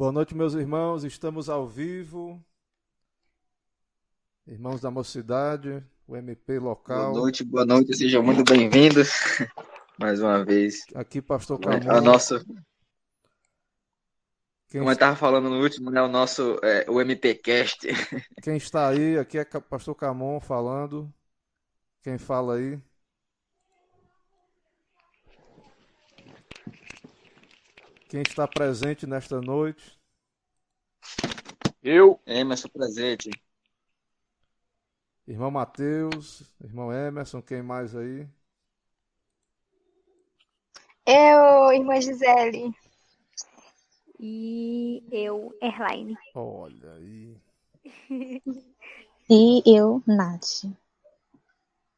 Boa noite, meus irmãos. Estamos ao vivo. Irmãos da Mocidade, o MP local. Boa noite, sejam muito bem-vindos mais uma vez. Aqui, Pastor A Camon. nossa, Quem, como eu estava falando no último, né, o MPcast. quem está aí, aqui é Pastor Camon falando. Quem fala aí? Quem está presente nesta noite? Emerson presente. Irmão Mateus, irmão Emerson, quem mais aí? Eu, irmã Gisele. E eu, Erlaine. Olha aí. E eu, Nath.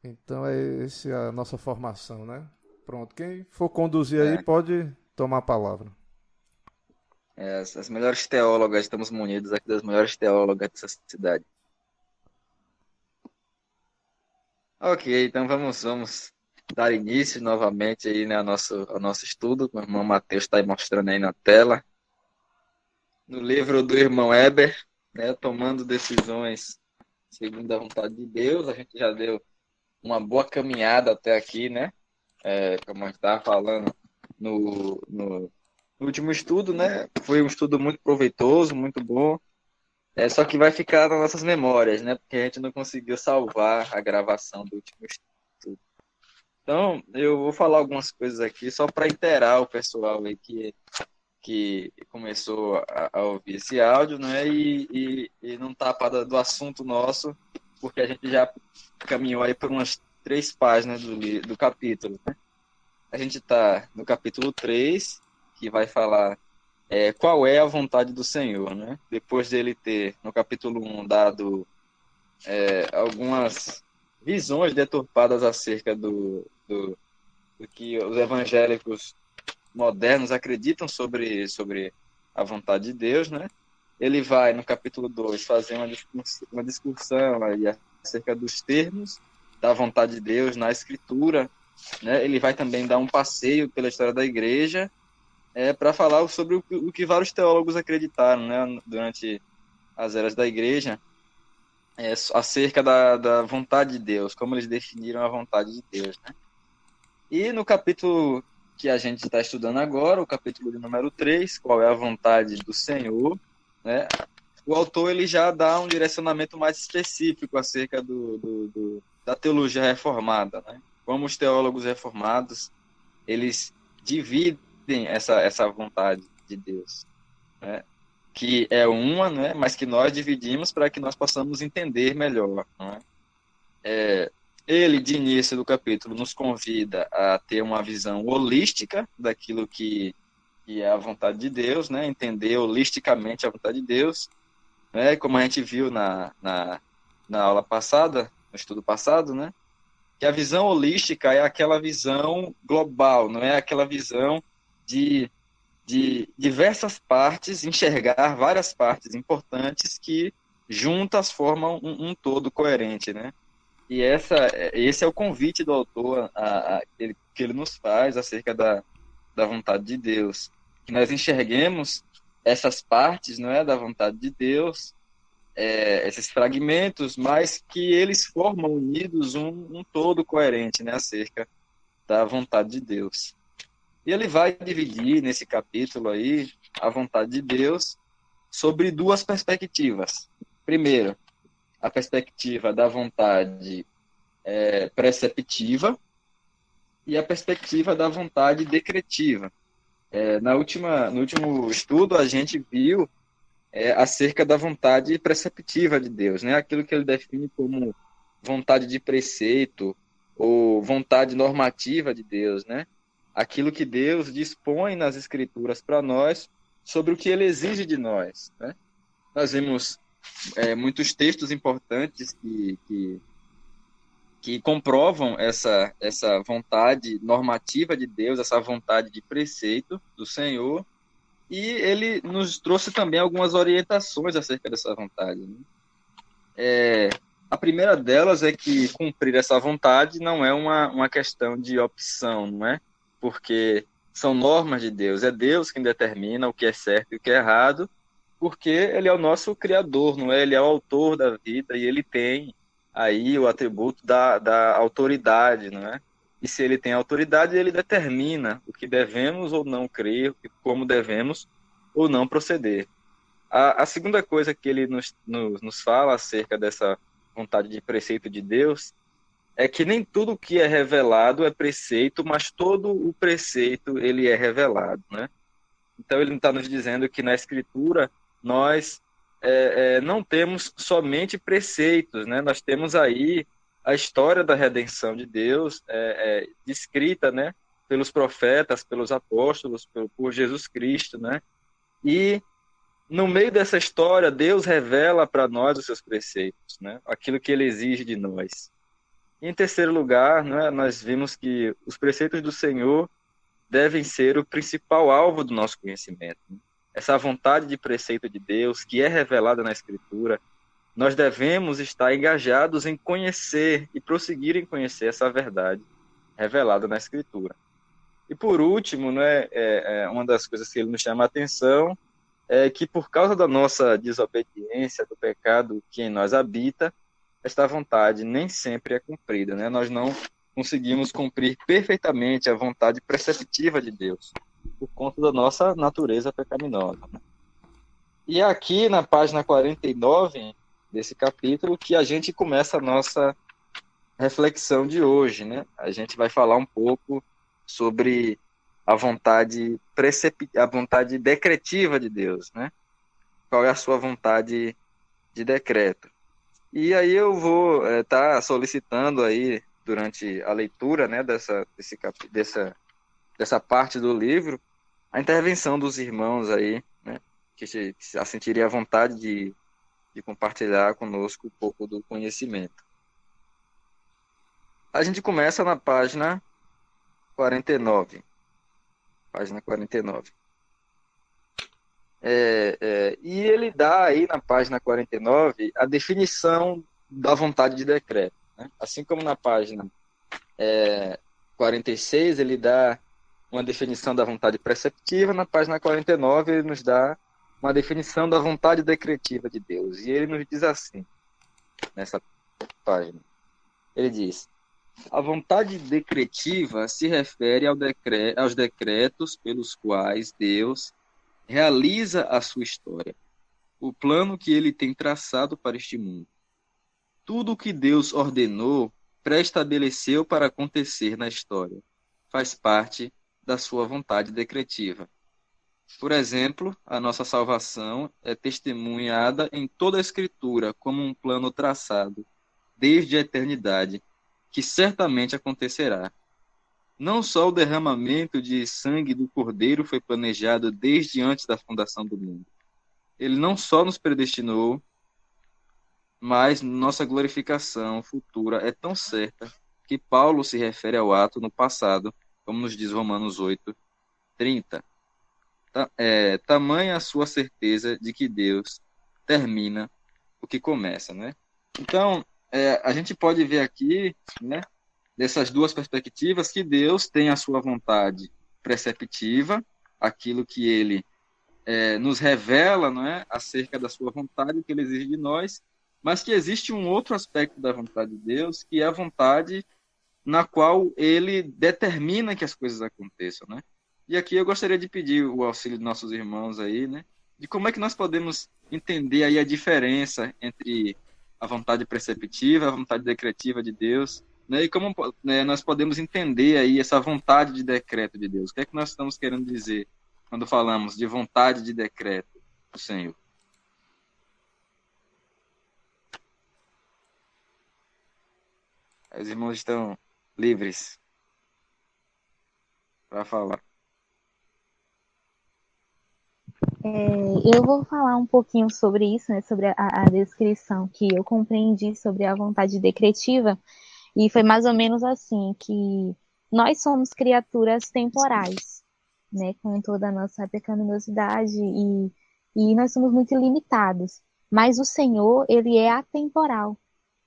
Então essa é a nossa formação, né? Pronto, quem for conduzir aí pode tomar a palavra. As melhores teólogas, estamos munidos aqui das melhores teólogas dessa cidade. Ok, então vamos dar início novamente aí, né, ao nosso estudo. O irmão Mateus está aí mostrando aí na tela. No livro do irmão Eber, né, tomando decisões segundo a vontade de Deus. A gente já deu uma boa caminhada até aqui, né? Como a gente estava falando no último estudo, né? Foi um estudo muito proveitoso, muito bom. Só que vai ficar nas nossas memórias, né? Porque a gente não conseguiu salvar a gravação do último estudo. Então, eu vou falar algumas coisas aqui só para inteirar o pessoal aí que começou a ouvir esse áudio, né? E não tapar do assunto nosso, porque a gente já caminhou aí por umas 3 páginas do capítulo, né? A gente está no capítulo 3, que vai falar qual é a vontade do Senhor, né? Depois dele ter, no capítulo 1, dado algumas visões deturpadas acerca do que os evangélicos modernos acreditam sobre a vontade de Deus, né? Ele vai, no capítulo 2, fazer uma discussão aí acerca dos termos da vontade de Deus na Escritura, né? Ele vai também dar um passeio pela história da igreja para falar sobre o que vários teólogos acreditaram, né, durante as eras da igreja, acerca da vontade de Deus, como eles definiram a vontade de Deus, né? E no capítulo que a gente está estudando agora, o capítulo de número 3, qual é a vontade do Senhor, né? O autor ele já dá um direcionamento mais específico acerca da teologia reformada, né? Como os teólogos reformados, eles dividem essa vontade de Deus, né? Que é uma, né? Mas que nós dividimos para que nós possamos entender melhor, né? Ele, de início do capítulo, nos convida a ter uma visão holística daquilo que é a vontade de Deus, né? Entender holisticamente a vontade de Deus, né? Como a gente viu na aula passada, no estudo passado, né? Que a visão holística é aquela visão global, não é aquela visão de diversas partes, enxergar várias partes importantes que juntas formam um todo coerente, né? E esse é o convite do autor que ele nos faz acerca da vontade de Deus. Que nós enxerguemos essas partes, não é, da vontade de Deus, esses fragmentos, mas que eles formam unidos um todo coerente, né, acerca da vontade de Deus. E ele vai dividir nesse capítulo aí a vontade de Deus sobre 2 perspectivas. Primeiro, a perspectiva da vontade preceptiva e a perspectiva da vontade decretiva. No último estudo, a gente viu acerca da vontade preceptiva de Deus, né? Aquilo que ele define como vontade de preceito ou vontade normativa de Deus, né? Aquilo que Deus dispõe nas Escrituras para nós sobre o que ele exige de nós, né? Nós vimos muitos textos importantes que comprovam essa vontade normativa de Deus, essa vontade de preceito do Senhor, e ele nos trouxe também algumas orientações acerca dessa vontade, né? A primeira delas é que cumprir essa vontade não é uma questão de opção, não é? Porque são normas de Deus. É Deus quem determina o que é certo e o que é errado, porque ele é o nosso criador, não é? Ele é o autor da vida e ele tem aí o atributo da autoridade, não é? E se ele tem autoridade, ele determina o que devemos ou não crer, como devemos ou não proceder. A segunda coisa que ele nos fala acerca dessa vontade de preceito de Deus é que nem tudo que é revelado é preceito, mas todo o preceito ele é revelado, né? Então ele está nos dizendo que na Escritura nós não temos somente preceitos, né? Nós temos aí a história da redenção de Deus descrita, né? Pelos profetas, pelos apóstolos, por Jesus Cristo, né? E no meio dessa história Deus revela para nós os seus preceitos, né? Aquilo que Ele exige de nós. E em terceiro lugar, né? Nós vimos que os preceitos do Senhor devem ser o principal alvo do nosso conhecimento. Essa vontade de preceito de Deus, que é revelada na Escritura, nós devemos estar engajados em conhecer e prosseguir em conhecer essa verdade revelada na Escritura. E por último, né, uma das coisas que ele nos chama a atenção é que por causa da nossa desobediência, do pecado que em nós habita, esta vontade nem sempre é cumprida, né? Nós não conseguimos cumprir perfeitamente a vontade preceptiva de Deus, por conta da nossa natureza pecaminosa. E é aqui na página 49 desse capítulo que a gente começa a nossa reflexão de hoje, né? A gente vai falar um pouco sobre a vontade a vontade decretiva de Deus, né? Qual é a sua vontade de decreto? E aí eu vou estar solicitando aí durante a leitura, né, dessa parte do livro, a intervenção dos irmãos aí, né, que se sentiria à vontade de compartilhar conosco um pouco do conhecimento. A gente começa na página 49. Página 49. E ele dá aí na página 49 a definição da vontade de decreto, né? Assim como na página 46 ele dá uma definição da vontade preceptiva, na página 49 ele nos dá uma definição da vontade decretiva de Deus. E ele nos diz assim, nessa página, ele diz: a vontade decretiva se refere aos decretos pelos quais Deus realiza a sua história, o plano que ele tem traçado para este mundo. Tudo o que Deus ordenou, pré-estabeleceu para acontecer na história, faz parte da sua vontade decretiva. Por exemplo, a nossa salvação é testemunhada em toda a Escritura como um plano traçado, desde a eternidade, que certamente acontecerá. Não só o derramamento de sangue do Cordeiro foi planejado desde antes da fundação do mundo. Ele não só nos predestinou, mas nossa glorificação futura é tão certa que Paulo se refere ao ato no passado, como nos diz Romanos 8:30. Tamanha a sua certeza de que Deus termina o que começa, né? Então, a gente pode ver aqui, né, dessas duas perspectivas, que Deus tem a sua vontade preceptiva, aquilo que ele nos revela, não é, acerca da sua vontade, que ele exige de nós, mas que existe um outro aspecto da vontade de Deus, que é a vontade na qual ele determina que as coisas aconteçam, né? E aqui eu gostaria de pedir o auxílio de nossos irmãos aí, né, de como é que nós podemos entender aí a diferença entre a vontade preceptiva, a vontade decretiva de Deus, né, e como, né, nós podemos entender aí essa vontade de decreto de Deus. O que é que nós estamos querendo dizer quando falamos de vontade de decreto do Senhor? Os irmãos estão livres para falar. Eu vou falar um pouquinho sobre isso, né, sobre a descrição que eu compreendi sobre a vontade decretiva, e foi mais ou menos assim, que nós somos criaturas temporais, né, com toda a nossa pecaminosidade, e nós somos muito limitados, mas o Senhor, ele é atemporal,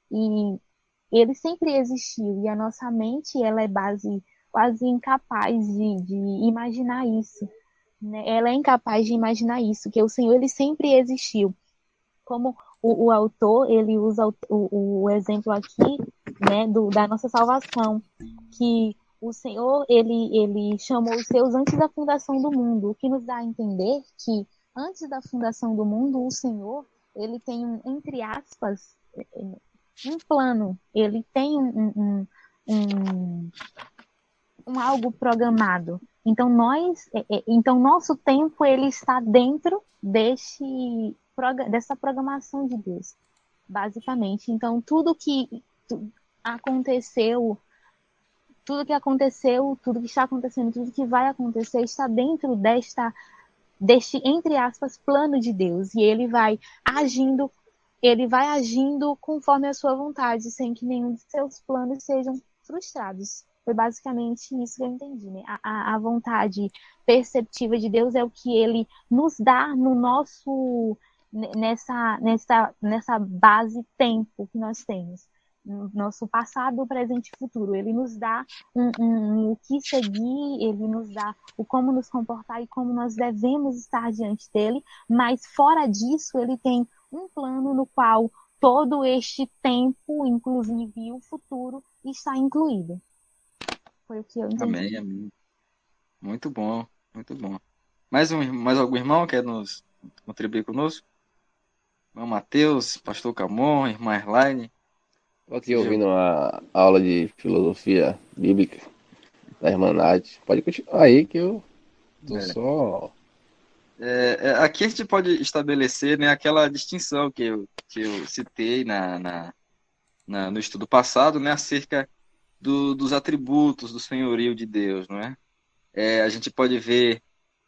e ele sempre existiu, e a nossa mente, ela é base quase incapaz de imaginar isso, né? Ela é incapaz de imaginar isso, que o Senhor ele sempre existiu. Como o autor ele usa o exemplo aqui, né, da nossa salvação, que o Senhor ele chamou os seus antes da fundação do mundo, o que nos dá a entender que antes da fundação do mundo o Senhor ele tem entre aspas um plano, ele tem um algo programado. Então então nosso tempo ele está dentro dessa programação de Deus, basicamente. Então tudo que aconteceu, tudo que está acontecendo, tudo que vai acontecer está dentro deste entre aspas plano de Deus, e ele vai agindo conforme a sua vontade, sem que nenhum de seus planos sejam frustrados. Foi basicamente isso que eu entendi, né? A vontade perceptiva de Deus é o que ele nos dá no nosso nessa base tempo que nós temos. No nosso passado, presente e futuro. Ele nos dá o que seguir, ele nos dá o como nos comportar e como nós devemos estar diante dele, mas fora disso, ele tem um plano no qual todo este tempo, inclusive o futuro, está incluído. Foi o que eu entendi. Amém, amém. Muito bom, muito bom. Mais algum irmão quer nos contribuir conosco? Irmão Mateus, Pastor Camon, Irmã Erlaine. Estou aqui ouvindo a aula de filosofia bíblica da irmã Nath. Pode continuar aí que eu tô só... Aqui a gente pode estabelecer, né, aquela distinção que eu citei no estudo passado, né, acerca dos atributos do senhorio de Deus, não é? A gente pode ver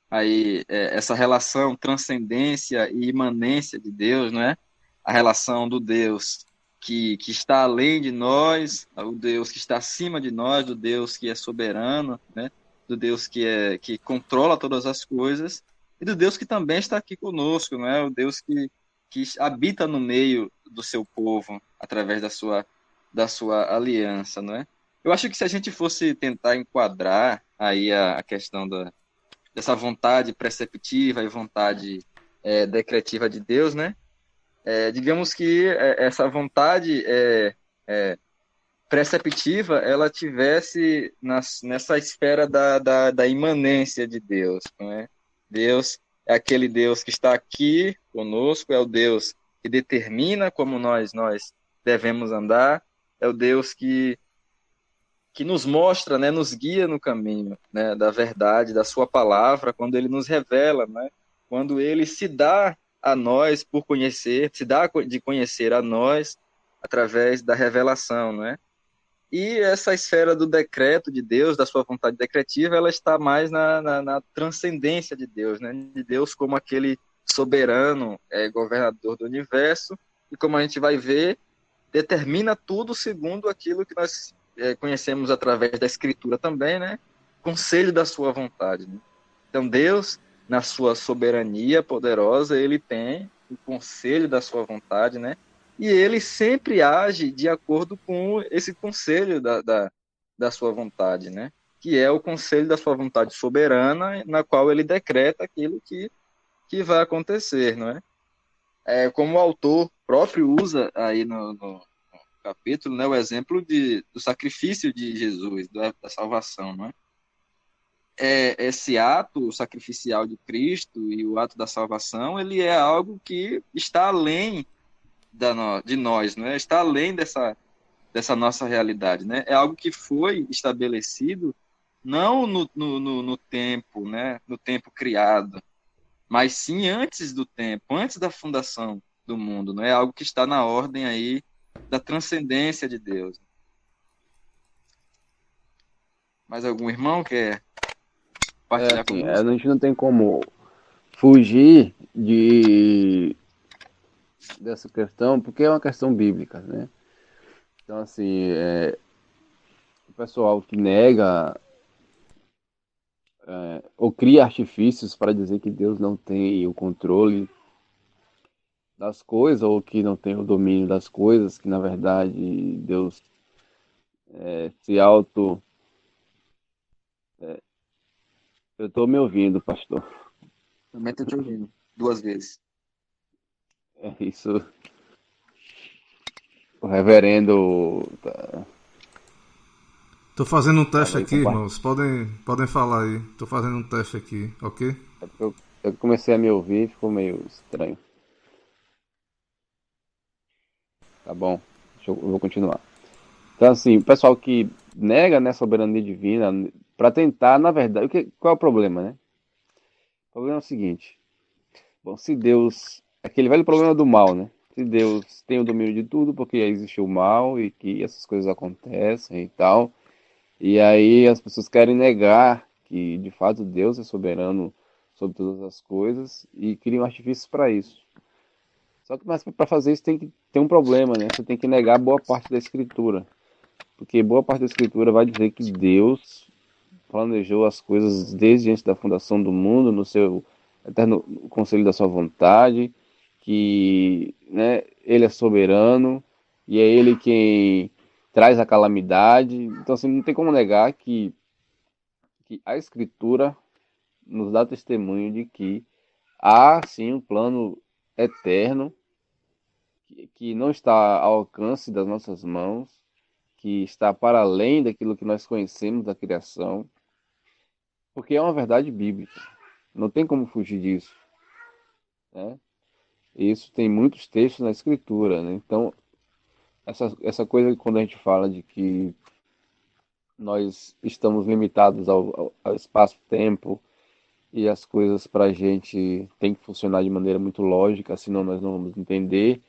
aí essa relação transcendência e imanência de Deus, não é? A relação do Deus que está além de nós, o Deus que está acima de nós, do Deus que é soberano, né? Do Deus que controla todas as coisas, e do Deus que também está aqui conosco, não é? O Deus que habita no meio do seu povo, através da sua aliança, não é? Eu acho que se a gente fosse tentar enquadrar aí a questão dessa vontade preceptiva e vontade decretiva de Deus, né? Digamos que essa vontade preceptiva ela tivesse nessa esfera da imanência de Deus, não é? Deus é aquele Deus que está aqui conosco, é o Deus que determina como nós devemos andar, é o Deus que nos mostra, né, nos guia no caminho, né, da verdade, da sua palavra, quando ele nos revela, né, quando ele se dá a nós por conhecer, se dá de conhecer a nós através da revelação, né? E essa esfera do decreto de Deus, da sua vontade decretiva, ela está mais na transcendência de Deus, né? De Deus como aquele soberano, governador do universo, e como a gente vai ver, determina tudo segundo aquilo que nós conhecemos através da Escritura também, né? Conselho da sua vontade. Né? Então Deus, na sua soberania poderosa, ele tem o conselho da sua vontade, né? E ele sempre age de acordo com esse conselho da sua vontade, né? Que é o conselho da sua vontade soberana, na qual ele decreta aquilo que vai acontecer, não é? Como o autor próprio usa aí no capítulo, né, o exemplo do sacrifício de Jesus, da salvação, não é? Esse ato sacrificial de Cristo e o ato da salvação, ele é algo que está além de nós, não é? Está além dessa nossa realidade, né? É algo que foi estabelecido não no tempo, né? No tempo criado, mas sim antes do tempo, antes da fundação do mundo, não é? Algo que está na ordem aí da transcendência de Deus. Mais algum irmão quer partilhar assim, conosco? a gente não tem como fugir dessa questão, porque é uma questão bíblica, né? Então, assim, o pessoal que nega ou cria artifícios para dizer que Deus não tem o controle das coisas, ou que não tem o domínio das coisas, que na verdade Deus se Eu tô me ouvindo, pastor. Também tô te ouvindo. 2 vezes. É isso. O reverendo Tô fazendo um teste tava aí aqui, compartilhando. irmãos. Podem falar aí. Tô fazendo um teste aqui, ok? É porque eu comecei a me ouvir e ficou meio estranho. Tá bom, eu vou continuar. Então, assim, o pessoal que nega, né, a soberania divina, para tentar, na verdade, qual é o problema, né? O problema é o seguinte: bom, se Deus. Aquele velho problema do mal, né? Se Deus tem o domínio de tudo, porque existe o mal e que essas coisas acontecem e tal. E aí as pessoas querem negar que de fato Deus é soberano sobre todas as coisas e criam artifícios para isso. Só que para fazer isso tem que ter um problema, né? Você tem que negar boa parte da escritura, porque boa parte da escritura vai dizer que Deus planejou as coisas desde antes da fundação do mundo, no seu eterno conselho da sua vontade, que, né, ele é soberano e é ele quem traz a calamidade. Então, assim, não tem como negar que a escritura nos dá testemunho de que há sim um plano eterno que não está ao alcance das nossas mãos, que está para além daquilo que nós conhecemos da criação, porque é uma verdade bíblica. Não tem como fugir disso, né? E isso tem muitos textos na escritura, né? Então, essa coisa quando a gente fala de que nós estamos limitados ao espaço-tempo e as coisas para a gente tem que funcionar de maneira muito lógica, senão nós não vamos entender.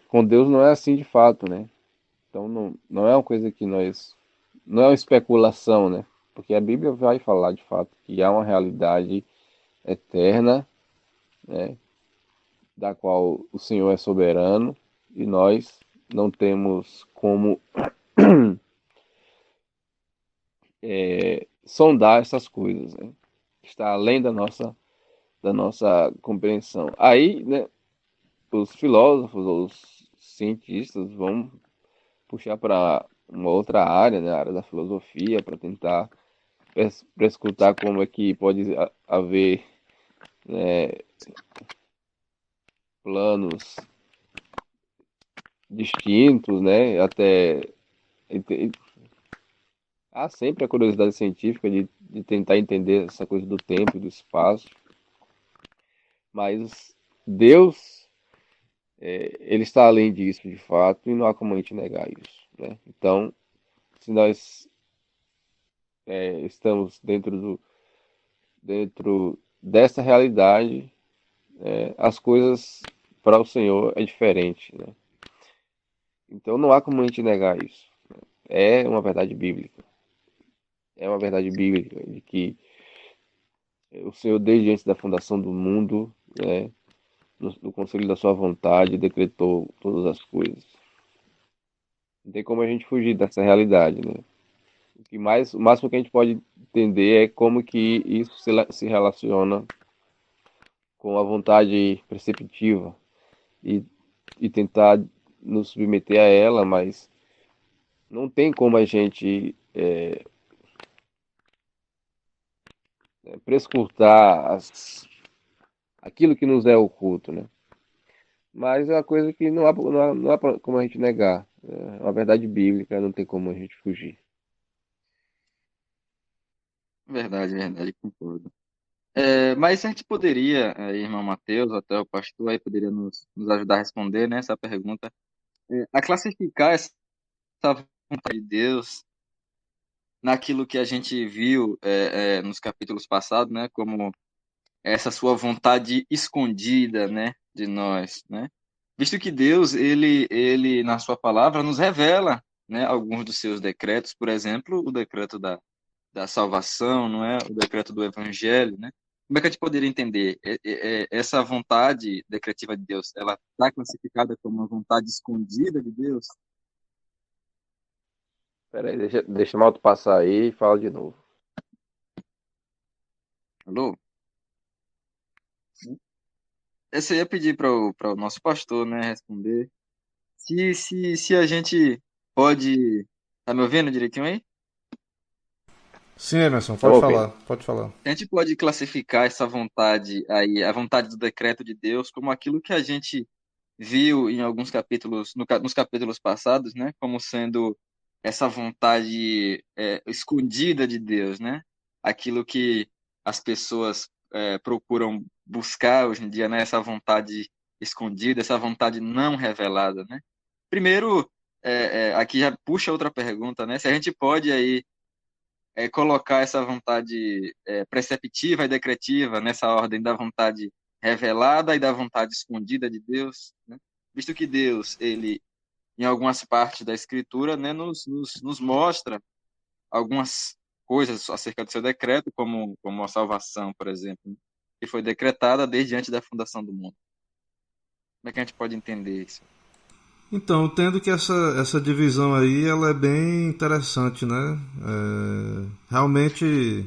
Com Deus não é assim de fato, né? Então não é uma coisa que nós. Não é uma especulação, né? Porque a Bíblia vai falar de fato que há uma realidade eterna, né? Da qual o Senhor é soberano e nós não temos como sondar essas coisas, né? Está além da nossa compreensão. Aí, né, os filósofos, os cientistas vão puxar para uma outra área, né, a área da filosofia, para tentar escutar como é que pode haver, né, planos distintos, né, até há sempre a curiosidade científica de tentar entender essa coisa do tempo e do espaço, mas Deus, ele está além disso de fato e não há como a gente negar isso, né? Então, se nós estamos dentro dessa realidade, as coisas para o Senhor é diferente, né? Então não há como a gente negar isso. É uma verdade bíblica. É uma verdade bíblica de que o Senhor, desde antes da fundação do mundo, né, no conselho da sua vontade, decretou todas as coisas. Não tem como a gente fugir dessa realidade, né? O máximo que a gente pode entender é como que isso se relaciona com a vontade preceptiva e, e tentar nos submeter a ela, mas não tem como a gente prescrutar aquilo que nos é oculto, né? Mas é uma coisa que não há como a gente negar. É uma verdade bíblica, não tem como a gente fugir. Verdade, verdade, concordo. Mas a gente poderia, irmão Mateus, até o pastor, aí poderia nos ajudar a responder, né, essa pergunta, a classificar essa vontade de Deus naquilo que a gente viu nos capítulos passados, né, como essa sua vontade escondida, né, de nós, né? Visto que Deus, ele na sua palavra nos revela, né, alguns dos seus decretos, por exemplo, o decreto da salvação, não é? O decreto do evangelho, né? Como é que a gente poderia entender essa vontade decretiva de Deus? Ela está classificada como uma vontade escondida de Deus? Peraí, deixa o Malto passar aí e fala de novo. Alô? Esse eu ia pedir para o nosso pastor, né, responder. Se a gente pode. Tá me ouvindo direitinho aí? Sim, Emerson, Tá pode bom, falar, Pedro? pode falar. A gente pode classificar essa vontade aí, a vontade do decreto de Deus, como aquilo que a gente viu em alguns capítulos, nos capítulos passados, né? Como sendo essa vontade escondida de Deus, né? Aquilo que as pessoas procuram buscar hoje em dia, né? Essa vontade escondida, essa vontade não revelada, né? Primeiro, aqui já puxa outra pergunta, né? Se a gente pode aí colocar essa vontade preceptiva e decretiva nessa ordem da vontade revelada e da vontade escondida de Deus, né? Visto que Deus, ele, em algumas partes da Escritura, né, nos mostra algumas coisas acerca do seu decreto, como a salvação, por exemplo, né, que foi decretada desde antes da fundação do mundo. Como é que a gente pode entender isso? Então, tendo que essa divisão aí, ela é bem interessante, né? Realmente,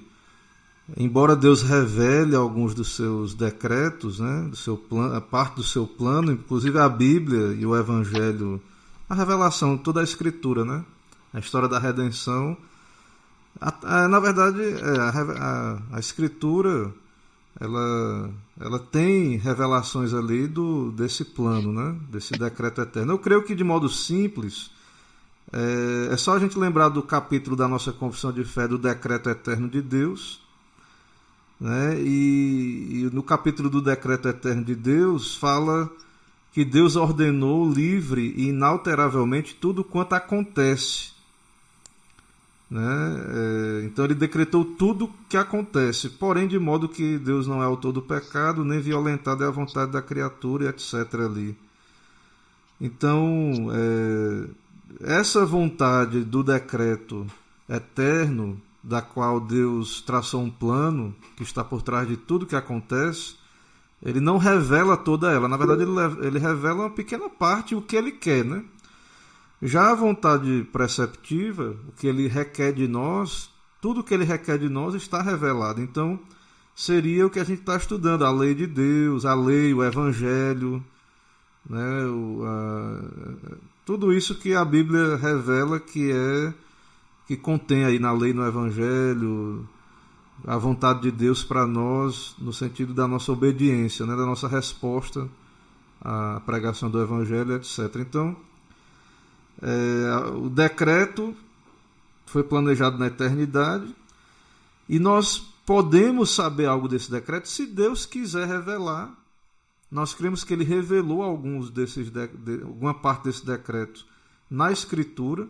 embora Deus revele alguns dos seus decretos, né? Do seu plano, a parte do seu plano, inclusive a Bíblia e o Evangelho, a revelação, toda a Escritura, né? A história da redenção. Na verdade, a Escritura, ela tem revelações ali desse plano, né? Desse decreto eterno. Eu creio que, de modo simples, é só a gente lembrar do capítulo da nossa confissão de fé do decreto eterno de Deus, né? E no capítulo do decreto eterno de Deus fala que Deus ordenou livre e inalteravelmente tudo quanto acontece, né? Então ele decretou tudo que acontece, porém de modo que Deus não é autor do pecado, nem violentado é a vontade da criatura, etc. ali. Então essa vontade do decreto eterno, da qual Deus traçou um plano que está por trás de tudo que acontece, ele não revela toda ela. Na verdade, ele revela uma pequena parte, o que ele quer, né? Já a vontade preceptiva, o que ele requer de nós, tudo o que ele requer de nós está revelado. Então, seria o que a gente está estudando, a lei de Deus, a lei, o Evangelho, né? Tudo isso que a Bíblia revela que contém aí na lei, no Evangelho, a vontade de Deus para nós, no sentido da nossa obediência, né? Da nossa resposta à pregação do Evangelho, etc. Então, o decreto foi planejado na eternidade e nós podemos saber algo desse decreto se Deus quiser revelar. Nós cremos que ele revelou alguma parte desse decreto na Escritura.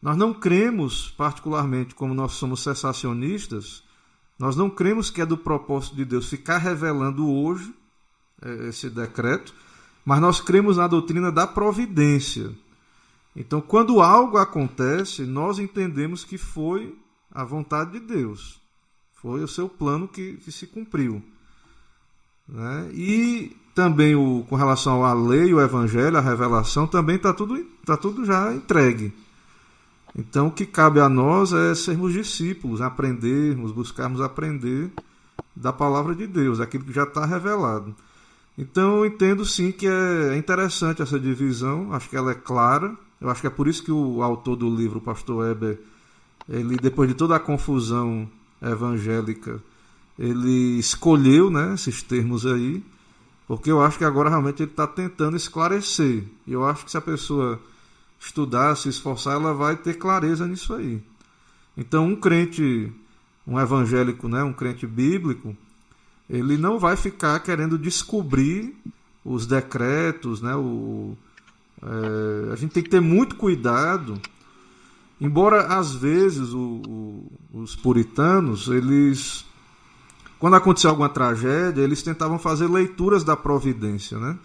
Nós não cremos, particularmente como nós somos cessacionistas, nós não cremos que é do propósito de Deus ficar revelando hoje esse decreto, mas nós cremos na doutrina da providência. Então, quando algo acontece, nós entendemos que foi a vontade de Deus. Foi o seu plano que se cumpriu, né? E também com relação à lei, o Evangelho, a revelação, também está tudo já entregue. Então, o que cabe a nós é sermos discípulos, aprendermos, buscarmos aprender da palavra de Deus, aquilo que já está revelado. Então, eu entendo sim que é interessante essa divisão, acho que ela é clara. Eu acho que é por isso que o autor do livro, o pastor Weber, ele, depois de toda a confusão evangélica, ele escolheu, né, esses termos aí, porque eu acho que agora realmente ele está tentando esclarecer. E eu acho que se a pessoa estudar, se esforçar, ela vai ter clareza nisso aí. Então, um crente, um evangélico, né, um crente bíblico, ele não vai ficar querendo descobrir os decretos, né, a gente tem que ter muito cuidado, embora às vezes os puritanos, eles, quando aconteceu alguma tragédia, eles tentavam fazer leituras da providência, né?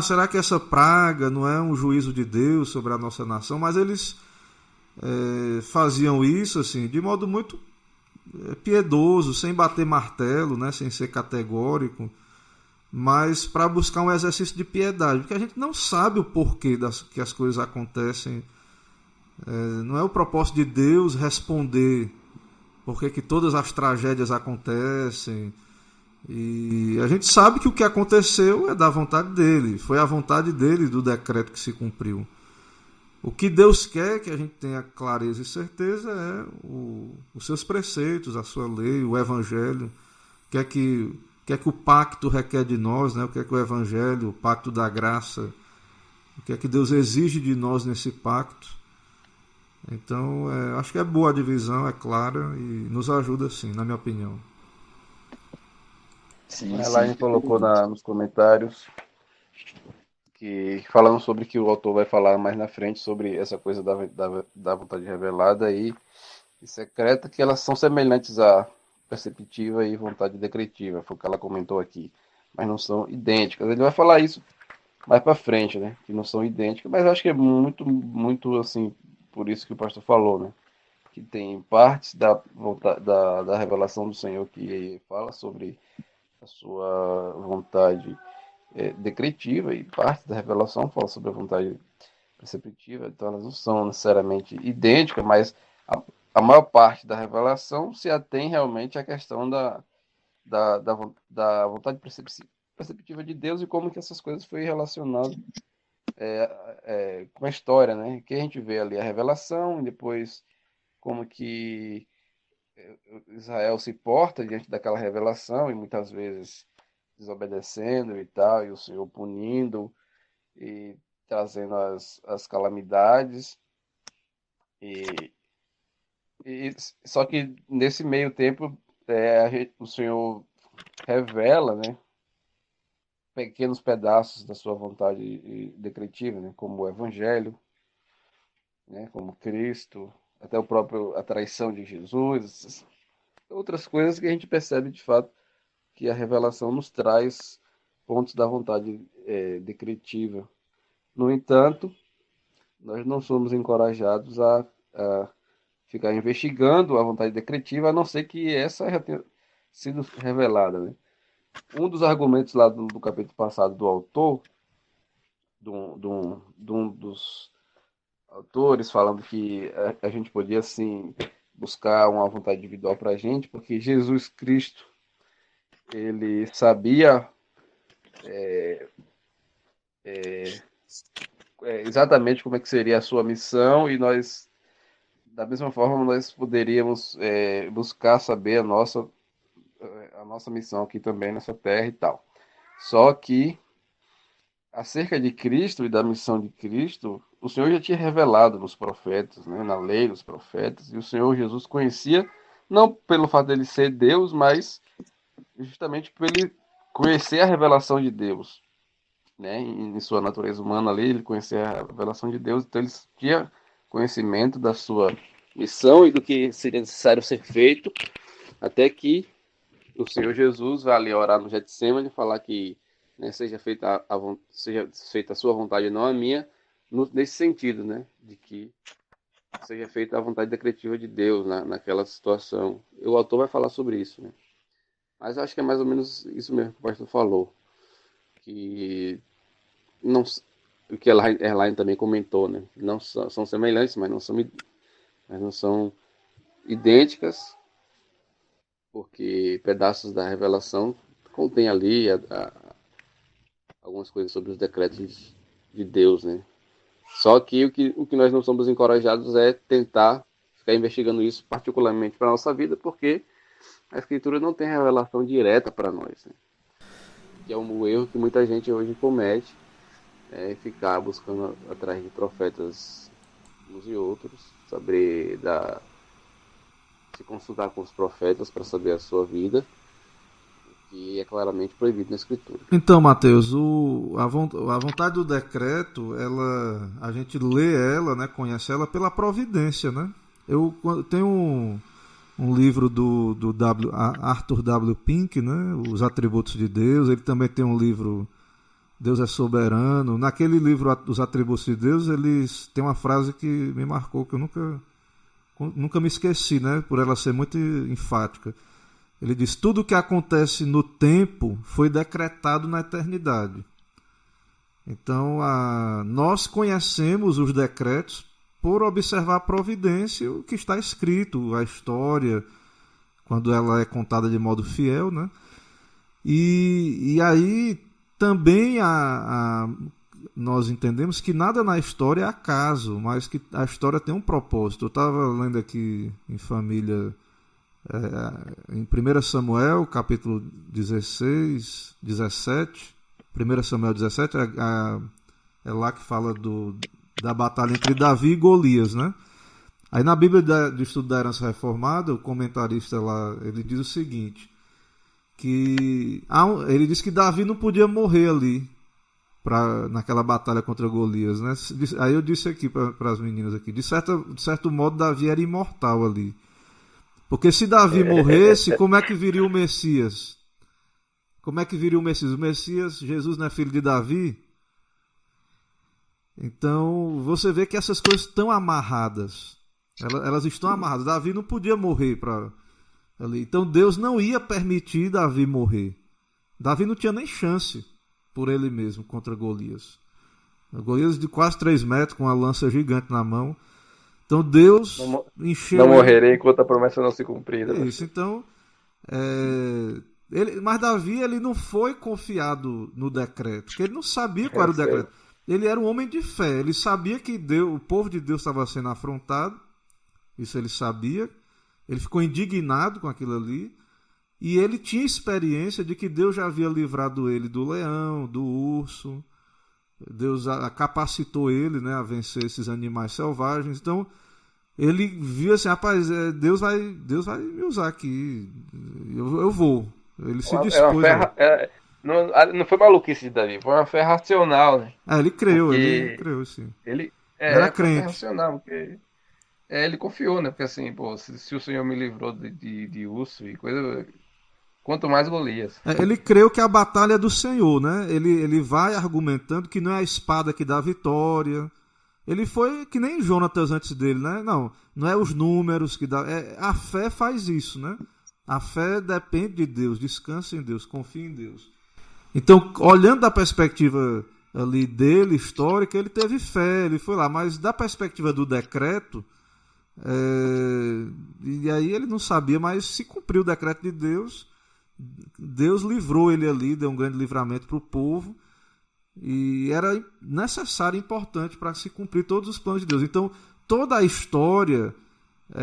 Será que essa praga não é um juízo de Deus sobre a nossa nação? Mas eles faziam isso assim, de modo muito piedoso, sem bater martelo, né? Sem ser categórico, mas para buscar um exercício de piedade, porque a gente não sabe o porquê que as coisas acontecem. Não é o propósito de Deus responder por que todas as tragédias acontecem. E a gente sabe que o que aconteceu é da vontade dele, foi a vontade dele do decreto que se cumpriu. O que Deus quer que a gente tenha clareza e certeza é os seus preceitos, a sua lei, o Evangelho. O que é que o pacto requer de nós, né? O que é que o Evangelho, o pacto da graça, o que é que Deus exige de nós nesse pacto. Então, acho que é boa a divisão, é clara e nos ajuda sim, na minha opinião. Sim, A Elaine colocou nos comentários que falando sobre que o autor vai falar mais na frente sobre essa coisa da vontade revelada e secreta, que elas são semelhantes à perceptiva e vontade decretiva, foi o que ela comentou aqui, mas não são idênticas. Ele vai falar isso mais para frente, né? Que não são idênticas, mas eu acho que é muito, muito assim, por isso que o pastor falou, né? Que tem partes da revelação do Senhor que fala sobre a sua vontade decretiva e parte da revelação fala sobre a vontade perceptiva, então elas não são necessariamente idênticas, mas a maior parte da revelação se atém realmente à questão da vontade perceptiva de Deus e como que essas coisas foi relacionado com a história, né? Que a gente vê ali a revelação e depois como que Israel se porta diante daquela revelação e muitas vezes desobedecendo e tal, e o Senhor punindo e trazendo as calamidades. Só que nesse meio tempo o Senhor revela, né, pequenos pedaços da sua vontade decretiva, né, como o Evangelho, né, como Cristo, até a traição de Jesus, outras coisas que a gente percebe de fato que a revelação nos traz pontos da vontade decretiva. No entanto, nós não somos encorajados a ficar investigando a vontade decretiva, a não ser que essa já tenha sido revelada, né? Um dos argumentos lá do capítulo passado do autor, de um dos autores, falando que a gente podia, assim, buscar uma vontade individual para a gente, porque Jesus Cristo, ele sabia exatamente como é que seria a sua missão e nós, da mesma forma, nós poderíamos buscar saber a nossa missão aqui também nessa terra e tal. Só que, acerca de Cristo e da missão de Cristo, o Senhor já tinha revelado nos profetas, né, na lei dos profetas, e o Senhor Jesus conhecia, não pelo fato dele ser Deus, mas justamente por ele conhecer a revelação de Deus, né, em sua natureza humana ali, ele conhecia a revelação de Deus, então ele tinha conhecimento da sua missão e do que seria necessário ser feito, até que o Senhor Jesus vai ali orar no Getsemane e falar que, né, seja feita a sua vontade e não a minha, nesse sentido, né, de que seja feita a vontade decretiva de Deus naquela situação. O autor vai falar sobre isso, né? Mas eu acho que é mais ou menos isso mesmo que o pastor falou, que não, o que a Erline também comentou, né? Não são semelhantes, mas não são idênticas, porque pedaços da revelação contém ali algumas coisas sobre os decretos de Deus, né? Só que o que nós não somos encorajados é tentar ficar investigando isso particularmente para a nossa vida, porque a Escritura não tem revelação direta para nós, né? Que é um erro que muita gente hoje comete, ficar buscando atrás de profetas uns e outros, se consultar com os profetas para saber a sua vida, que é claramente proibido na Escritura. Então, Mateus, a vontade do decreto, a gente lê ela, né, conhece ela pela providência, né? Eu tenho um livro do Arthur W. Pink, né, Os Atributos de Deus. Ele também tem um livro, Deus é Soberano. Naquele livro, Os Atributos de Deus, eles tem uma frase que me marcou, que eu nunca me esqueci, né, por ela ser muito enfática. Ele diz: tudo o que acontece no tempo foi decretado na eternidade. Então, nós conhecemos os decretos por observar a providência, o que está escrito, a história, quando ela é contada de modo fiel, né? E aí também nós entendemos que nada na história é acaso, mas que a história tem um propósito. Eu estava lendo aqui em família, em 1 Samuel, capítulo 16, 17. 1 Samuel 17 é lá que fala da batalha entre Davi e Golias, né? Aí na Bíblia do Estudo da Herança Reformada, o comentarista lá, ele diz o seguinte, que ele diz que Davi não podia morrer ali, naquela batalha contra Golias, né? Aí eu disse aqui para as meninas aqui, de certo modo Davi era imortal ali, porque se Davi morresse, como é que viria o Messias? Como é que viria o Messias? O Messias, Jesus não é filho de Davi? Então você vê que essas coisas estão amarradas, elas estão amarradas. Davi não podia morrer ali, então Deus não ia permitir Davi morrer. Davi não tinha nem chance por ele mesmo contra Golias. Golias de quase 3 metros, com uma lança gigante na mão. Então Deus encheu... Não morrerei enquanto a promessa não se cumprir. É isso, então... Mas Davi, ele não foi confiado no decreto, porque ele não sabia qual era o decreto. Ele era um homem de fé, ele sabia que o povo de Deus estava sendo afrontado, isso ele sabia, ele ficou indignado com aquilo ali, e ele tinha experiência de que Deus já havia livrado ele do leão, do urso. Deus capacitou ele, né, a vencer esses animais selvagens. Então, ele viu assim, rapaz, Deus vai me usar aqui. Eu vou. Ele se dispôs. Não foi maluquice de Davi, foi uma fé racional, né? Ele creu, ele creu, sim. Ele era crente. Racional, porque ele confiou, né? Porque assim, pô, se o Senhor me livrou de urso e coisa... Quanto mais Golias. Ele creu que a batalha é do Senhor, né? Ele vai argumentando que não é a espada que dá vitória. Ele foi que nem Jonatas antes dele, né? Não é os números que dá... a fé faz isso, né? A fé depende de Deus, descansa em Deus, confia em Deus. Então, olhando da perspectiva ali dele, histórica, ele teve fé, ele foi lá. Mas da perspectiva do decreto, e aí ele não sabia, mas se cumpriu o decreto de Deus... Deus livrou ele ali, deu um grande livramento para o povo, e era necessário e importante para se cumprir todos os planos de Deus. Então, toda a história,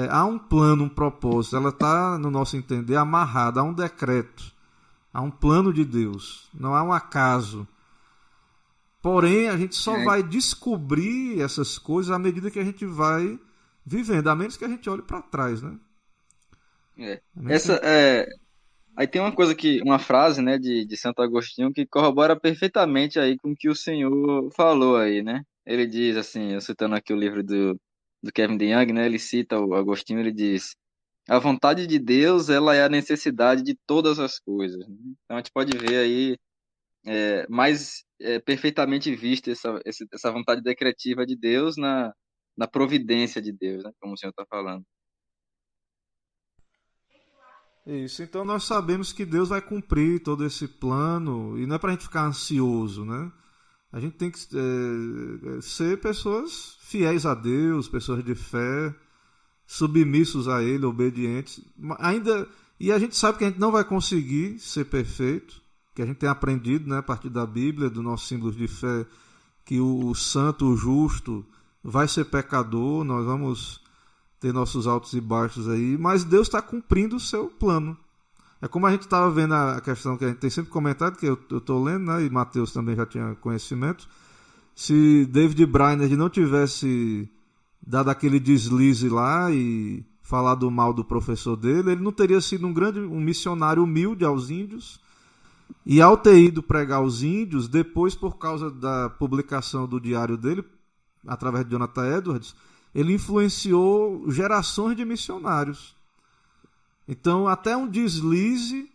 há um plano, um propósito, ela está, no nosso entender, amarrada a um decreto, a um plano de Deus, não há um acaso. Porém, a gente só vai descobrir essas coisas à medida que a gente vai vivendo, a menos que a gente olhe para trás, né? Aí tem uma frase, né, de Santo Agostinho que corrobora perfeitamente aí com o que o senhor falou aí, né? Ele diz assim, eu citando aqui o livro do Kevin DeYoung, né? Ele cita o Agostinho, ele diz: a vontade de Deus, ela é a necessidade de todas as coisas, né? Então a gente pode ver aí mais perfeitamente vista essa vontade decretiva de Deus na providência de Deus, né? Como o senhor está falando. Isso, então nós sabemos que Deus vai cumprir todo esse plano, e não é para a gente ficar ansioso, né? A gente tem que ser pessoas fiéis a Deus, pessoas de fé, submissos a Ele, obedientes. E a gente sabe que a gente não vai conseguir ser perfeito, que a gente tem aprendido, né, a partir da Bíblia, do nosso símbolo de fé, que o santo, o justo, vai ser pecador, nós vamos ter nossos altos e baixos aí, mas Deus está cumprindo o seu plano. É como a gente estava vendo a questão que a gente tem sempre comentado, que eu estou lendo, né, e Mateus também já tinha conhecimento. Se David Brainerd não tivesse dado aquele deslize lá e falado mal do professor dele, ele não teria sido um missionário humilde aos índios. E ao ter ido pregar aos índios, depois, por causa da publicação do diário dele, através de Jonathan Edwards, ele influenciou gerações de missionários. Então, até um deslize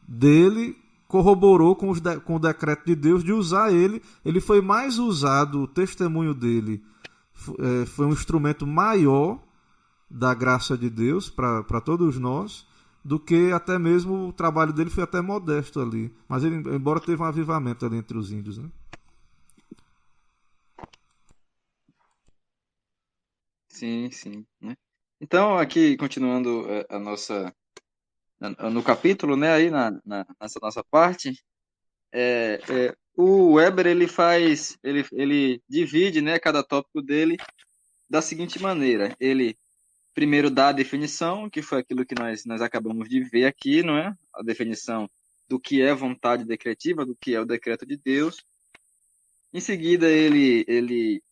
dele corroborou com o decreto de Deus de usar ele. Ele foi mais usado, o testemunho dele foi um instrumento maior da graça de Deus para todos nós, do que até mesmo o trabalho dele foi até modesto ali. Mas ele, embora teve um avivamento ali entre os índios, né? Sim, sim, né? Então, aqui, continuando no capítulo, né, aí nessa nossa parte, O Weber ele divide, né, cada tópico dele da seguinte maneira. Ele primeiro dá a definição, que foi aquilo que nós acabamos de ver aqui, não é? A definição do que é vontade decretiva, do que é o decreto de Deus. Em seguida, ele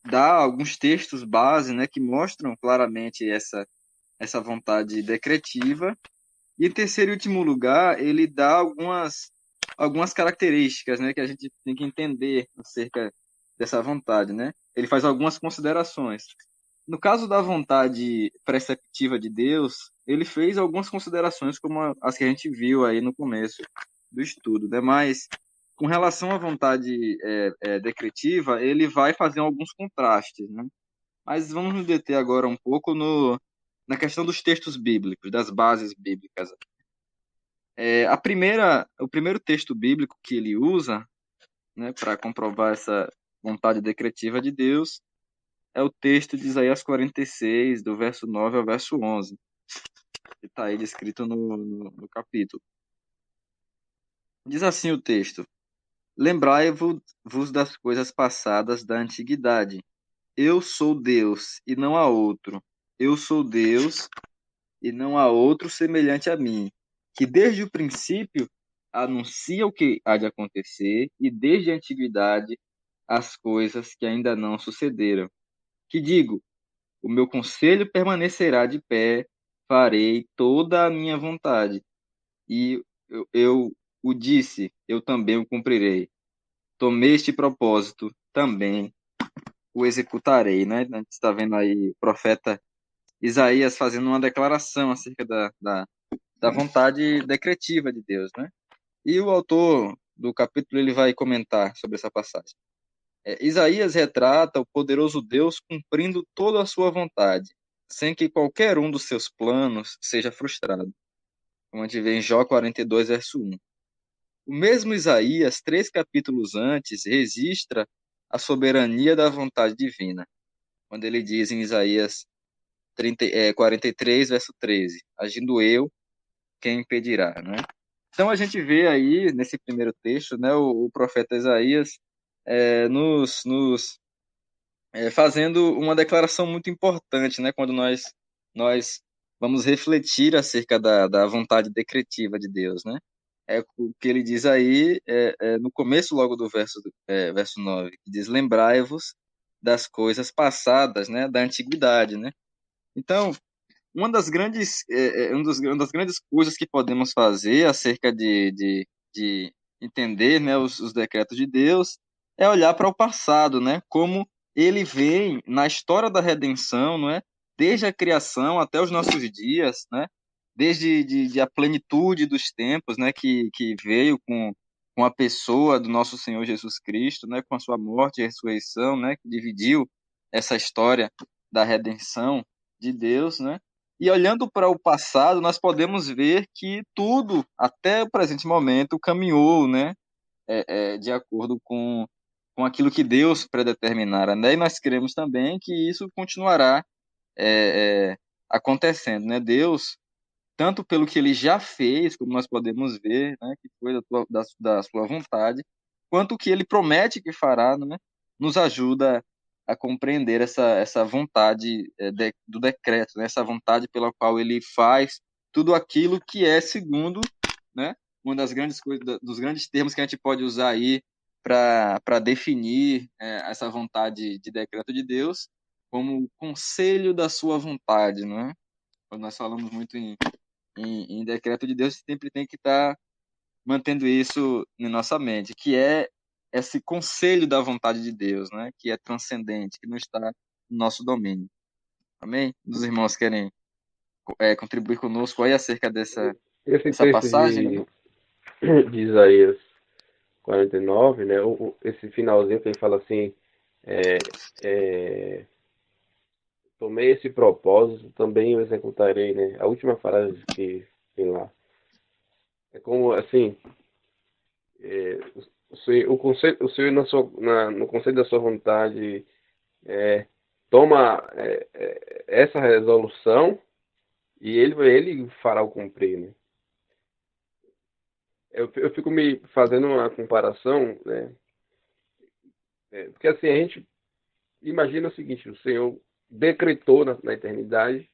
dá alguns textos base, né, que mostram claramente essa vontade decretiva. E em terceiro e último lugar, ele dá algumas características, né, que a gente tem que entender acerca dessa vontade, né? Ele faz algumas considerações. No caso da vontade preceptiva de Deus, ele fez algumas considerações como as que a gente viu aí no começo do estudo, né? Mas com relação à vontade decretiva, ele vai fazer alguns contrastes, né? Mas vamos nos deter agora um pouco na questão dos textos bíblicos, das bases bíblicas. O primeiro texto bíblico que ele usa, né, para comprovar essa vontade decretiva de Deus é o texto de Isaías 46, do verso 9 ao verso 11, que está aí descrito no capítulo. Diz assim o texto: Lembrai-vos das coisas passadas da antiguidade. Eu sou Deus e não há outro. Eu sou Deus e não há outro semelhante a mim, que desde o princípio anuncia o que há de acontecer e desde a antiguidade as coisas que ainda não sucederam. Que digo, o meu conselho permanecerá de pé, farei toda a minha vontade. E eu o disse, eu também o cumprirei. Tomei este propósito, também o executarei, né? A gente está vendo aí o profeta Isaías fazendo uma declaração acerca da vontade decretiva de Deus, né? E o autor do capítulo ele vai comentar sobre essa passagem. Isaías retrata o poderoso Deus cumprindo toda a sua vontade, sem que qualquer um dos seus planos seja frustrado. Como a gente vê em Jó 42, verso 1. O mesmo Isaías, 3 capítulos antes, registra a soberania da vontade divina, quando ele diz em Isaías 43, verso 13: Agindo eu, quem impedirá, né? Então a gente vê aí, nesse primeiro texto, né, o profeta Isaías nos fazendo uma declaração muito importante, né, quando nós vamos refletir acerca da vontade decretiva de Deus, né? O que ele diz aí no começo logo do verso 9, que diz: Lembrai-vos das coisas passadas, né, da antiguidade, né? Então, uma das grandes coisas que podemos fazer acerca de entender, né, os decretos de Deus é olhar para o passado, né, como ele vem na história da redenção, não é? Desde a criação até os nossos dias, né? Desde a plenitude dos tempos, né, que veio com a pessoa do nosso Senhor Jesus Cristo, né, com a sua morte e ressurreição, né, que dividiu essa história da redenção de Deus, né? E olhando para o passado, nós podemos ver que tudo, até o presente momento, caminhou, né, de acordo com aquilo que Deus predeterminara, né? E nós cremos também que isso continuará acontecendo, né? Deus, tanto pelo que Ele já fez, como nós podemos ver, né, que foi da sua vontade, quanto o que Ele promete que fará, né, nos ajuda a compreender essa vontade do decreto, né, essa vontade pela qual ele faz tudo aquilo que é segundo, né, uma das grandes coisas, dos grandes termos que a gente pode usar aí para definir essa vontade de decreto de Deus, como o conselho da sua vontade, né? Quando nós falamos muito em decreto de Deus, sempre tem que estar mantendo isso em nossa mente, que é esse conselho da vontade de Deus, né? Que é transcendente, que não está no nosso domínio. Amém? Os irmãos querem contribuir conosco aí acerca Esse dessa texto passagem, né? de Isaías 49, né? Esse finalzinho que ele fala assim, é, é, tomei esse propósito, também eu executarei, né? A última frase que tem lá. É como, assim, o Senhor no conselho da sua vontade é, toma essa resolução e ele fará o cumprir, né? eu fico me fazendo uma comparação, né? Porque assim, a gente imagina o seguinte, o Senhor decretou na eternidade,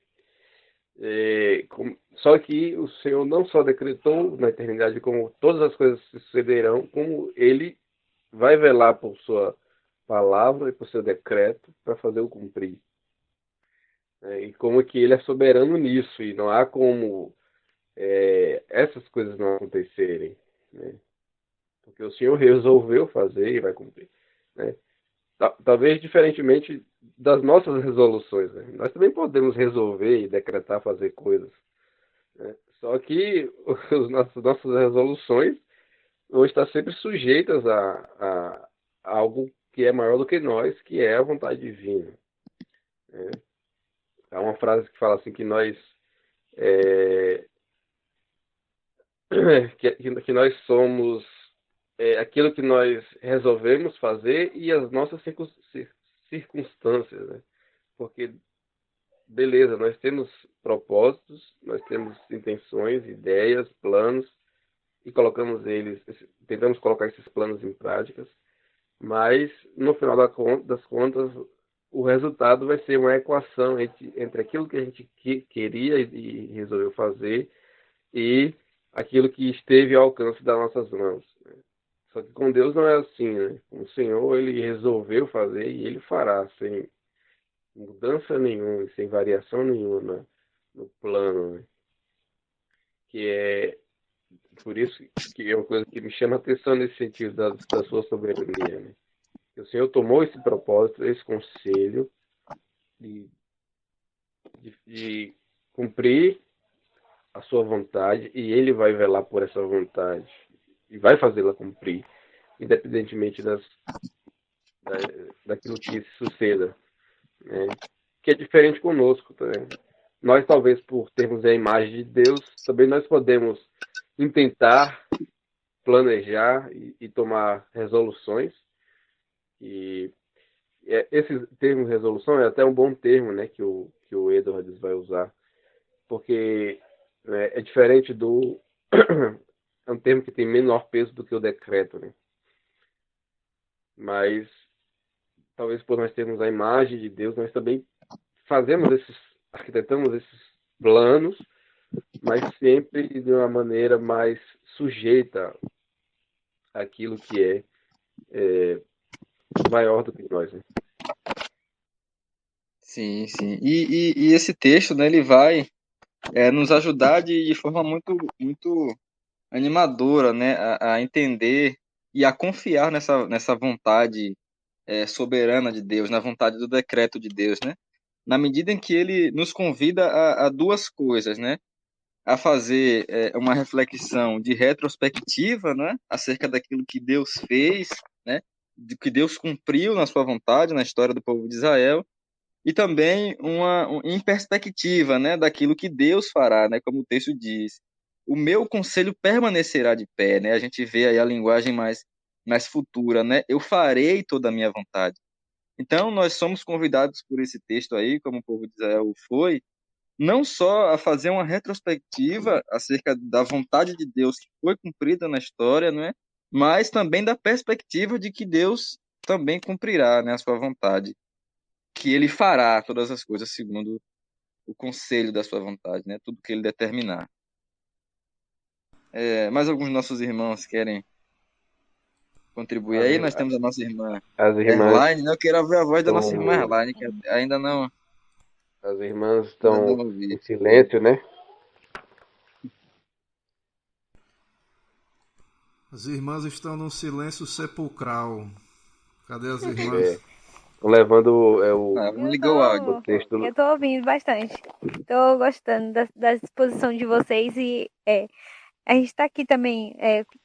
só que o Senhor não só decretou na eternidade como todas as coisas sucederão, como Ele vai velar por sua palavra e por seu decreto para fazer o cumprir. E como que Ele é soberano nisso, e não há como essas coisas não acontecerem, né? Porque o Senhor resolveu fazer e vai cumprir, né? Talvez diferentemente das nossas resoluções, né? Nós também podemos resolver e decretar fazer coisas, né? Só que nossas resoluções vão estar sempre sujeitas a algo que é maior do que nós, que é a vontade divina, né? Há uma frase que fala assim que nós que nós somos aquilo que nós resolvemos fazer e as nossas circunstâncias, né? Porque, beleza, nós temos propósitos, nós temos intenções, ideias, planos, e tentamos colocar esses planos em práticas, mas, no final das contas, o resultado vai ser uma equação entre aquilo que a gente queria e resolveu fazer e aquilo que esteve ao alcance das nossas mãos, né? Só que com Deus não é assim, né? O Senhor, Ele resolveu fazer e Ele fará, sem mudança nenhuma, sem variação nenhuma no plano, né? Que é por isso que é uma coisa que me chama a atenção nesse sentido da sua soberania, né? Que o Senhor tomou esse propósito, esse conselho de cumprir a sua vontade, e Ele vai velar por essa vontade e vai fazê-la cumprir, independentemente daquilo que suceda, né? Que é diferente conosco, tá, né? Nós, talvez, por termos a imagem de Deus, também nós podemos intentar planejar e tomar resoluções. E esse termo resolução é até um bom termo, né, que o Edwards vai usar, porque é diferente do... é um termo que tem menor peso do que o decreto, né? Mas talvez por nós termos a imagem de Deus, nós também arquitetamos esses planos, mas sempre de uma maneira mais sujeita àquilo que é maior do que nós, né? Sim, sim. E esse texto, né, ele vai nos ajudar de forma muito, muito animadora, né, a entender e a confiar nessa vontade soberana de Deus, na vontade do decreto de Deus, né? Na medida em que ele nos convida a duas coisas, né? A fazer uma reflexão de retrospectiva, né? Acerca daquilo que Deus fez, né? De que Deus cumpriu na sua vontade na história do povo de Israel, e também em perspectiva, né? Daquilo que Deus fará, né? Como o texto diz, o meu conselho permanecerá de pé, né? A gente vê aí a linguagem mais futura, né? Eu farei toda a minha vontade. Então, nós somos convidados por esse texto aí, como o povo de Israel foi, não só a fazer uma retrospectiva acerca da vontade de Deus que foi cumprida na história, né? Mas também da perspectiva de que Deus também cumprirá, né, a sua vontade, que Ele fará todas as coisas segundo o conselho da sua vontade, né? Tudo que Ele determinar. Mais alguns de nossos irmãos querem contribuir aí? Nós temos a nossa irmã Erline, né? Eu quero ouvir a voz da nossa irmã Erline, que ainda não... As irmãs estão em silêncio, né? As irmãs estão num silêncio sepulcral. Cadê as irmãs? Estão levando vamos ligar o áudio. o texto. Eu tô ouvindo bastante. Tô gostando da disposição de vocês e a gente tá aqui também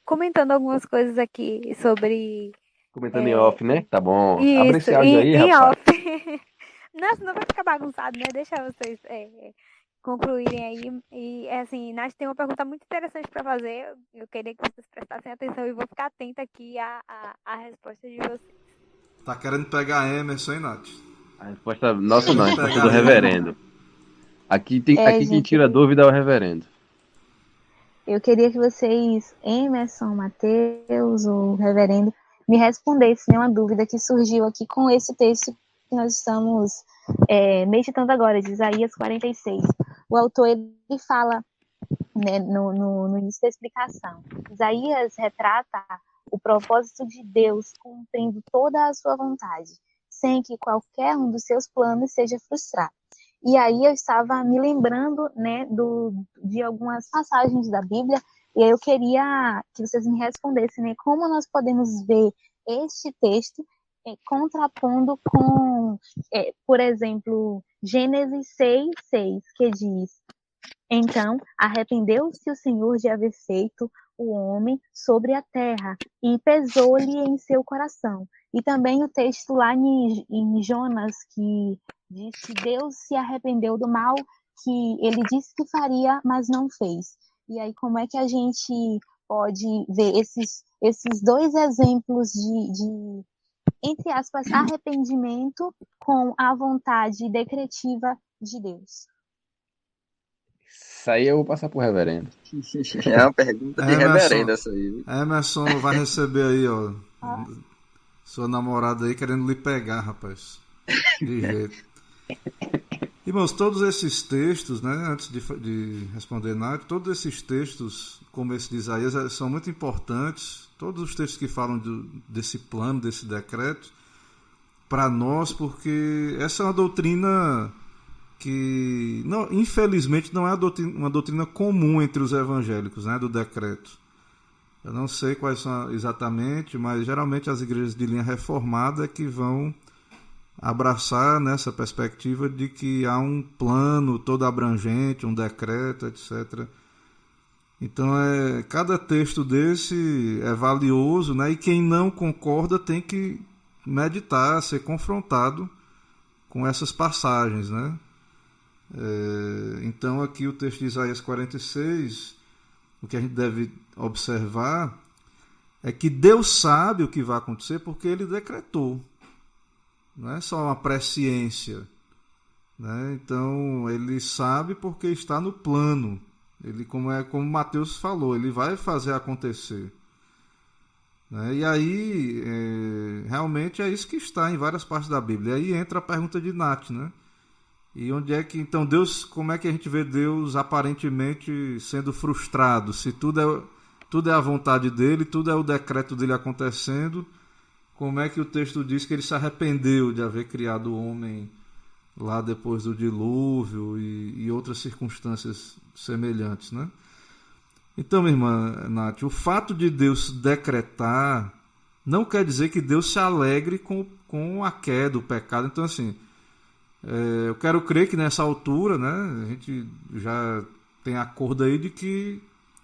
comentando algumas coisas aqui sobre... Comentando em off, né? Tá bom. Isso, Abre esse áudio aí, em rapaz. off. Não, senão vai ficar bagunçado, né? Deixa vocês concluírem aí. E, assim, Nath tem uma pergunta muito interessante para fazer. Eu queria que vocês prestassem atenção e vou ficar atenta aqui à resposta de vocês. Tá querendo pegar Emerson, hein, Nath? A resposta nossa não, a resposta do reverendo. Aqui quem gente. tira dúvida é o reverendo. Eu queria que vocês, Emerson, Mateus, o reverendo, me respondessem uma dúvida que surgiu aqui com esse texto que nós estamos meditando agora, de Isaías 46. O autor, ele fala, né, no início da explicação, Isaías retrata o propósito de Deus cumprindo toda a sua vontade, sem que qualquer um dos seus planos seja frustrado. E aí eu estava me lembrando, né, de algumas passagens da Bíblia, e aí eu queria que vocês me respondessem, né, como nós podemos ver este texto contrapondo com, por exemplo, Gênesis 6:6, que diz: então arrependeu-se o Senhor de haver feito o homem sobre a terra, e pesou-lhe em seu coração. E também o texto lá em Jonas, que diz que Deus se arrependeu do mal que ele disse que faria, mas não fez. E aí, como é que a gente pode ver esses dois exemplos de, entre aspas, arrependimento com a vontade decretiva de Deus? Isso aí eu vou passar pro reverendo. É uma pergunta de reverendo essa aí. Emerson vai receber aí, ó. Sua namorada aí querendo lhe pegar, rapaz. De jeito. Irmãos, todos esses textos, né, antes de responder Nath, todos esses textos, como esse de Isaías, são muito importantes. Todos os textos que falam desse plano, desse decreto, para nós, porque essa é uma doutrina que, não, infelizmente, não é uma doutrina comum entre os evangélicos, né, do decreto. Eu não sei quais são exatamente, mas geralmente as igrejas de linha reformada é que vão abraçar nessa perspectiva de que há um plano todo abrangente, um decreto, etc. Então, cada texto desse é valioso, né? E quem não concorda tem que meditar, ser confrontado com essas passagens, né? Então, aqui o texto de Isaías 46, o que a gente deve observar é que Deus sabe o que vai acontecer porque Ele decretou. Não é só uma presciência, né? Então, Ele sabe porque está no plano. Ele, como Mateus falou, Ele vai fazer acontecer. Né? E aí, realmente é isso que está em várias partes da Bíblia. E aí entra a pergunta de Nath, né? E onde é que, então, Deus, como é que a gente vê Deus aparentemente sendo frustrado? Se tudo é a vontade dele, tudo é o decreto dele acontecendo, como é que o texto diz que ele se arrependeu de haver criado o homem lá depois do dilúvio e outras circunstâncias semelhantes, né? Então, minha irmã Nath, o fato de Deus decretar não quer dizer que Deus se alegre com a queda, o pecado. Então, assim, eu quero crer que nessa altura, né, a gente já tem acordo aí de que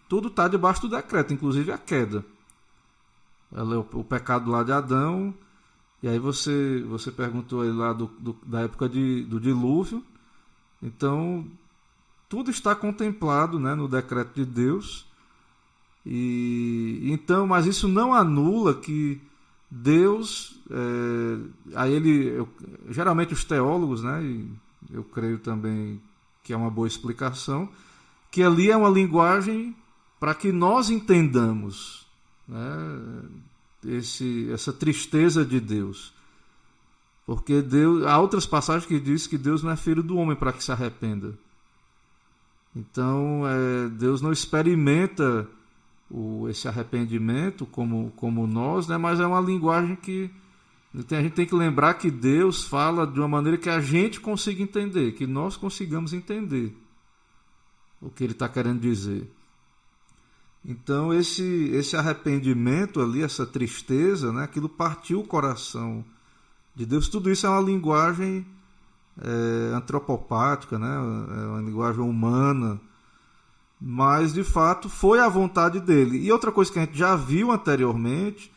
tudo está debaixo do decreto, inclusive a queda. O pecado lá de Adão, e aí você perguntou aí lá da época do dilúvio. Então, tudo está contemplado, né, no decreto de Deus. Então, mas isso não anula que Deus, geralmente os teólogos, né, e eu creio também que é uma boa explicação, que ali é uma linguagem para que nós entendamos, né, essa tristeza de Deus. Porque há outras passagens que diz que Deus não é filho do homem para que se arrependa. Então, Deus não experimenta esse arrependimento como nós, né? Mas é uma linguagem que a gente tem que lembrar que Deus fala de uma maneira que a gente consiga entender, que nós consigamos entender o que Ele está querendo dizer. Então, esse arrependimento ali, essa tristeza, né? Aquilo partiu o coração de Deus. Tudo isso é uma linguagem antropopática, né? É uma linguagem humana, mas de fato foi a vontade dele. E outra coisa que a gente já viu anteriormente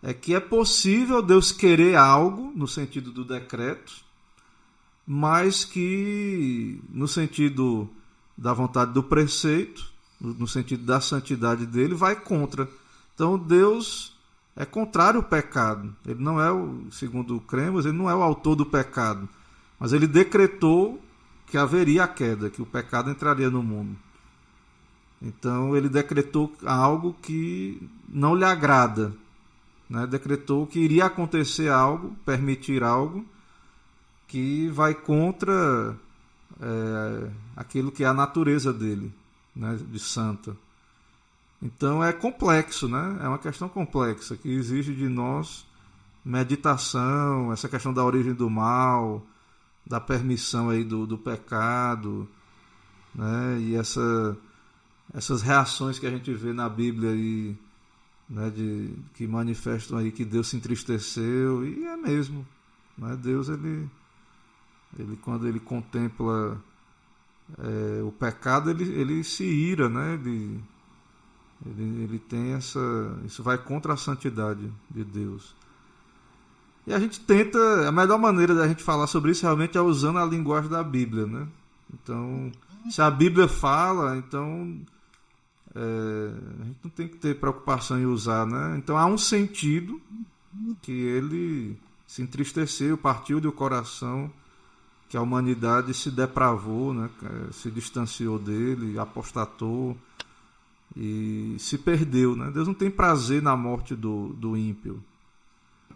é que é possível Deus querer algo no sentido do decreto, mas que no sentido da vontade do preceito, no sentido da santidade dele, vai contra. Então Deus é contrário ao pecado. Ele não é, segundo cremos, ele não é o autor do pecado, mas ele decretou que haveria a queda, que o pecado entraria no mundo. Então ele decretou algo que não lhe agrada, né? Decretou que iria acontecer algo, permitir algo que vai contra aquilo que é a natureza dele, né? De santa. Então é complexo, né? É uma questão complexa que exige de nós meditação, essa questão da origem do mal, da permissão aí do pecado, né? E essas reações que a gente vê na Bíblia aí, né? Que manifestam aí que Deus se entristeceu, e é mesmo, né? Deus ele quando ele contempla o pecado, ele se ira, né? Ele tem isso vai contra a santidade de Deus. E a gente tenta, a melhor maneira da gente falar sobre isso realmente é usando a linguagem da Bíblia, né? Então, se a Bíblia fala, então a gente não tem que ter preocupação em usar, né? Então há um sentido que ele se entristeceu, partiu do coração, que a humanidade se depravou, né? Se distanciou dele, apostatou e se perdeu, né? Deus não tem prazer na morte do ímpio.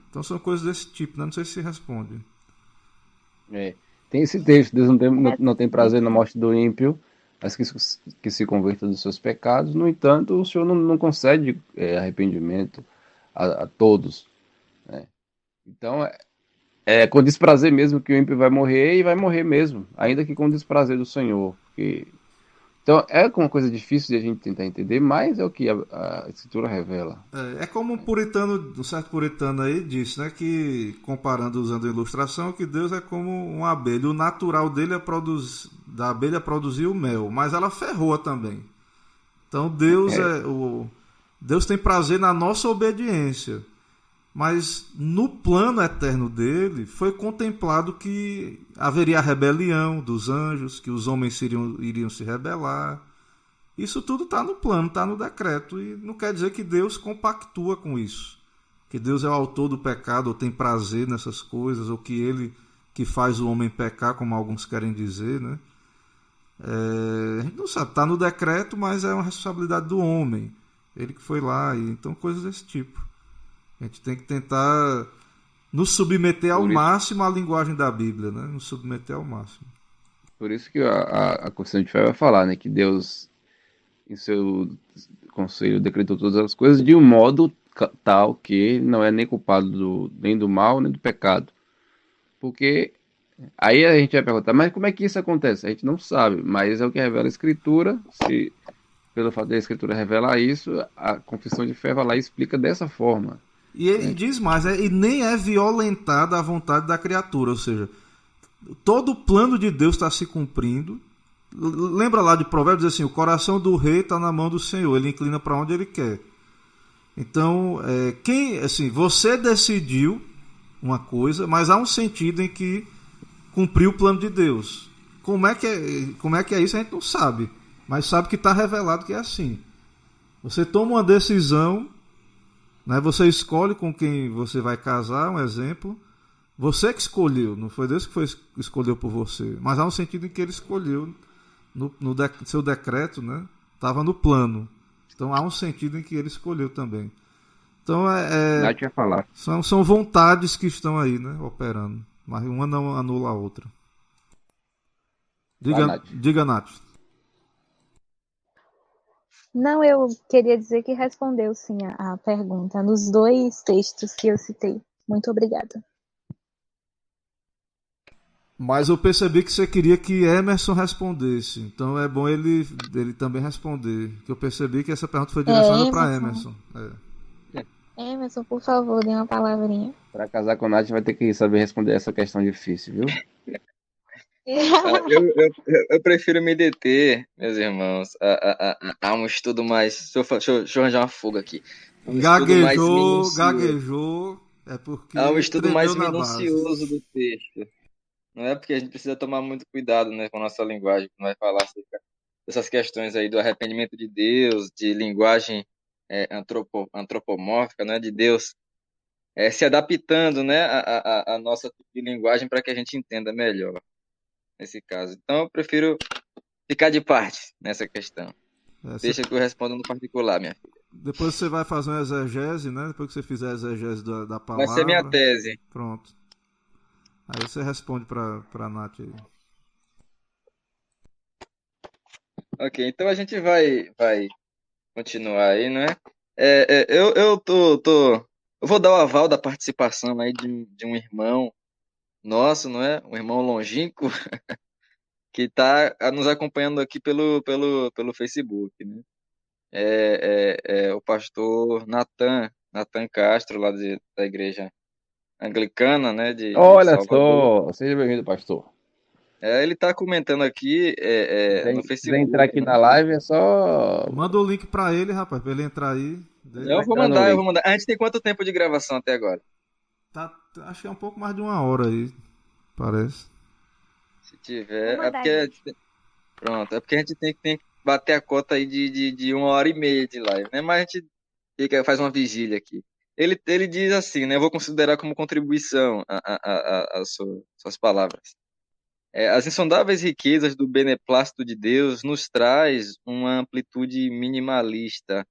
Então são coisas desse tipo, né? Não sei se responde. Tem esse texto, Deus não tem prazer na morte do ímpio, mas que se converta dos seus pecados. No entanto, o Senhor não concede arrependimento a todos, né? Então com desprazer mesmo que o ímpio vai morrer, e vai morrer mesmo, ainda que com desprazer do Senhor. Então é uma coisa difícil de a gente tentar entender, mas é o que a Escritura revela. É como um certo puritano aí disse, né, que, comparando, usando a ilustração, que Deus é como uma abelha. O natural dele da abelha é produzir o mel, mas ela ferroa também. Então Deus tem prazer na nossa obediência, mas no plano eterno dele foi contemplado que haveria a rebelião dos anjos, que os homens iriam se rebelar. Isso tudo está no plano, está no decreto, e não quer dizer que Deus compactua com isso, que Deus é o autor do pecado, ou tem prazer nessas coisas, ou que ele que faz o homem pecar, como alguns querem dizer, né? A gente não sabe, está no decreto, mas é uma responsabilidade do homem, ele que foi lá, então coisas desse tipo. A gente tem que tentar nos submeter ao máximo à linguagem da Bíblia, né? Nos submeter ao máximo. Por isso que a Constituição de Fé vai falar, né, que Deus, em seu conselho, decretou todas as coisas de um modo tal que não é nem culpado nem do mal, nem do pecado. Porque aí a gente vai perguntar, mas como é que isso acontece? A gente não sabe, mas é o que revela a Escritura. Se pelo fato da Escritura revelar isso, a Confissão de Fé vai lá e explica dessa forma. E ele diz mais, e nem é violentada a vontade da criatura, ou seja, todo o plano de Deus está se cumprindo. Lembra lá de Provérbios, diz assim, o coração do rei está na mão do Senhor, ele inclina para onde ele quer. Então, você decidiu uma coisa, mas há um sentido em que cumpriu o plano de Deus. Como é que é isso, a gente não sabe, mas sabe que está revelado que é assim. Você toma uma decisão, né? Você escolhe com quem você vai casar, um exemplo. Você que escolheu, não foi Deus que escolheu por você. Mas há um sentido em que ele escolheu no seu decreto, né? Estava no plano. Então há um sentido em que ele escolheu também. Então são vontades que estão aí, né? Operando. Mas uma não anula a outra. Diga, Nath. Não, eu queria dizer que respondeu sim a pergunta nos dois textos que eu citei. Muito obrigada. Mas eu percebi que você queria que Emerson respondesse. Então é bom ele também responder. Que eu percebi que essa pergunta foi direcionada para Emerson. Emerson, por favor, dê uma palavrinha. Para casar com a Nath, vai ter que saber responder essa questão difícil, viu? Eu prefiro me deter, meus irmãos, a um estudo mais... Deixa eu arranjar uma fuga aqui. Gaguejou. É porque há um estudo mais minucioso do texto. Não é porque a gente precisa tomar muito cuidado, né, com a nossa linguagem, quando vai falar acerca dessas questões aí do arrependimento de Deus, de linguagem antropomórfica, né, de Deus se adaptando, né, a nossa tipo de linguagem para que a gente entenda melhor nesse caso. Então eu prefiro ficar de parte nessa questão. Deixa que eu respondo no particular, minha filha. Depois você vai fazer uma exegese, né? Depois que você fizer a exegese da Vai ser minha palavra. tese. Pronto. Aí você responde pra Nath aí. Ok, então a gente vai continuar aí, não é? Eu vou dar o aval da participação aí de um irmão nosso, não é? Um irmão longínquo que está nos acompanhando aqui pelo Facebook, né? É o pastor Natan Castro, lá da igreja anglicana, né, de Olha Salvador. só, seja bem-vindo, pastor. Ele está comentando aqui no Se quiser entrar Facebook, aqui né? na live, é só. Manda o link pra ele, rapaz, pra ele entrar aí. Eu vou Entrar no mandar, eu link. vou mandar. A gente tem quanto tempo de gravação até agora? Tá, acho que é um pouco mais de 1 hora aí, parece. Se Vou tiver, mandar, gente. pronto, é porque a gente tem que bater a cota aí de 1 hora e meia de live, né? Mas a gente faz uma vigília aqui. Ele diz assim, né? Eu vou considerar como contribuição as suas palavras. As insondáveis riquezas do beneplácito de Deus nos traz uma amplitude minimalista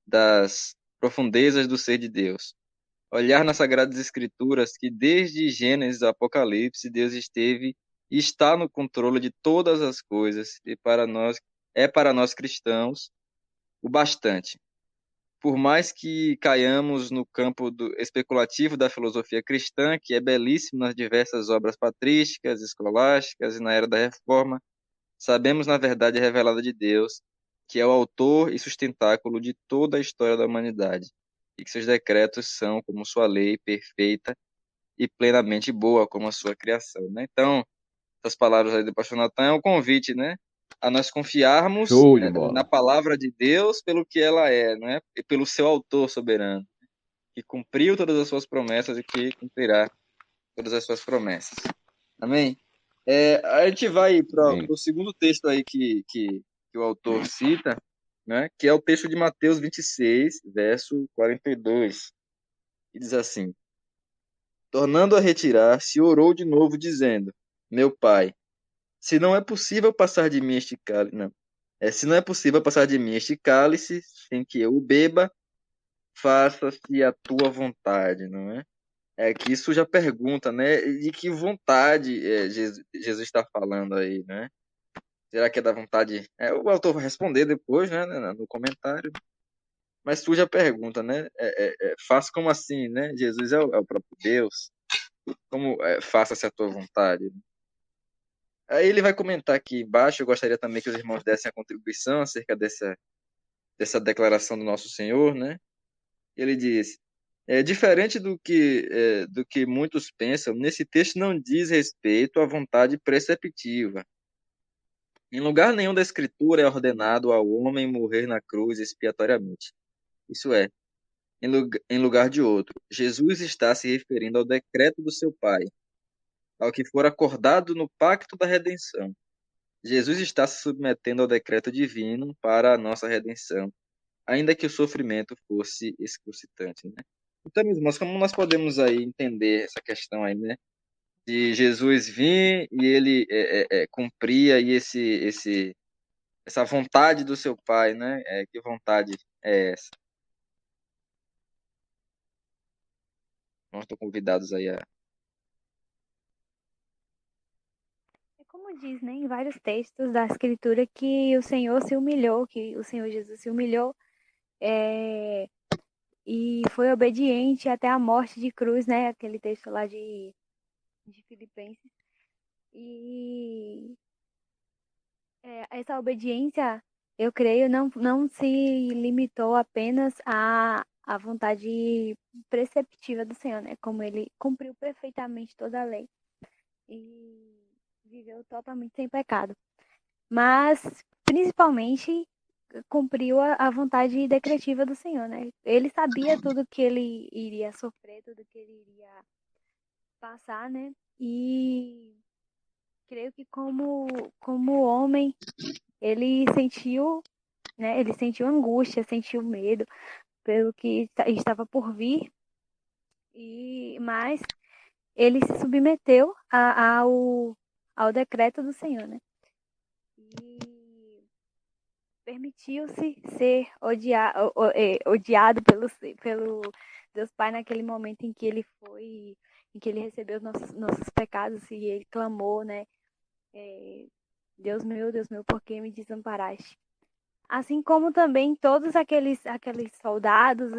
das profundezas do ser de Deus. Olhar nas Sagradas Escrituras que desde Gênesis ao Apocalipse Deus esteve e está no controle de todas as coisas e para nós cristãos o bastante. Por mais que caiamos no campo especulativo da filosofia cristã, que é belíssimo nas diversas obras patrísticas, escolásticas e na era da Reforma, sabemos na verdade revelada de Deus, que é o autor e sustentáculo de toda a história da humanidade, e que seus decretos são como sua lei perfeita e plenamente boa como a sua criação, né? Então, essas palavras aí do pastor Natan é um convite, né? A nós confiarmos Show de na bola. palavra de Deus pelo que ela é, né? E pelo seu autor soberano, que cumpriu todas as suas promessas e que cumprirá todas as suas promessas. Amém? A gente vai para Amém. o segundo texto aí que o autor cita, né? Que é o texto de Mateus 26, verso 42, que diz assim: Tornando a retirar-se, orou de novo, dizendo: Meu pai, se não é possível passar de mim este cálice, não. Se não é possível passar de mim este cálice sem que eu o beba, faça-se a tua vontade, não é? Que isso já pergunta, né? De que vontade Jesus está falando aí, né? Será que é da vontade? O autor vai responder depois, né? No comentário. Mas surge a pergunta, né? Faça como assim, né? Jesus é o próprio Deus. Como faça-se a tua vontade? Aí ele vai comentar aqui embaixo. Eu gostaria também que os irmãos dessem a contribuição acerca dessa declaração do nosso Senhor, né? Ele diz: diferente do que muitos pensam, nesse texto não diz respeito à vontade preceptiva. Em lugar nenhum da Escritura é ordenado ao homem morrer na cruz expiatoriamente. Isso é, em lugar de outro. Jesus está se referindo ao decreto do seu Pai, ao que for acordado no pacto da redenção. Jesus está se submetendo ao decreto divino para a nossa redenção, ainda que o sofrimento fosse excrucitante, né? Então, meus irmãos, como nós podemos aí entender essa questão aí, né? De Jesus vir e ele cumprir aí essa vontade do seu Pai, né? Que vontade é essa? Nós estamos convidados aí a... É como diz, né, em vários textos da Escritura que o Senhor se humilhou, que o Senhor Jesus se humilhou é, e foi obediente até a morte de cruz, né? Aquele texto lá de Filipenses. E essa obediência, eu creio, não se limitou apenas à vontade preceptiva do Senhor, né? Como ele cumpriu perfeitamente toda a lei e viveu totalmente sem pecado. Mas, principalmente, cumpriu a vontade decretiva do Senhor, né? Ele sabia tudo que ele iria sofrer, tudo que ele iria passar, né? E creio que como homem, ele sentiu, né? Ele sentiu angústia, sentiu medo pelo que estava por vir, mas ele se submeteu ao decreto do Senhor, né? E permitiu-se ser odiado pelo Deus Pai naquele momento em que ele recebeu os nossos pecados e ele clamou, né? Deus meu, por que me desamparaste? Assim como também todos aqueles soldados,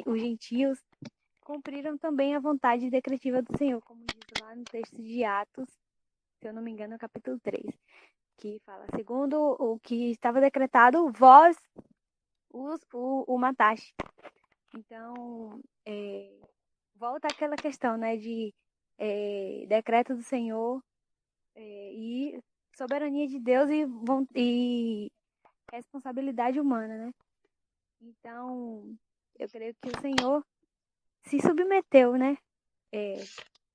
os gentios, cumpriram também a vontade decretiva do Senhor, como diz lá no texto de Atos, se eu não me engano, no capítulo 3, que fala, segundo o que estava decretado, vós o mataste. Então, volta àquela questão, né, de decreto do Senhor e soberania de Deus e responsabilidade humana, né? Então, eu creio que o Senhor se submeteu, né?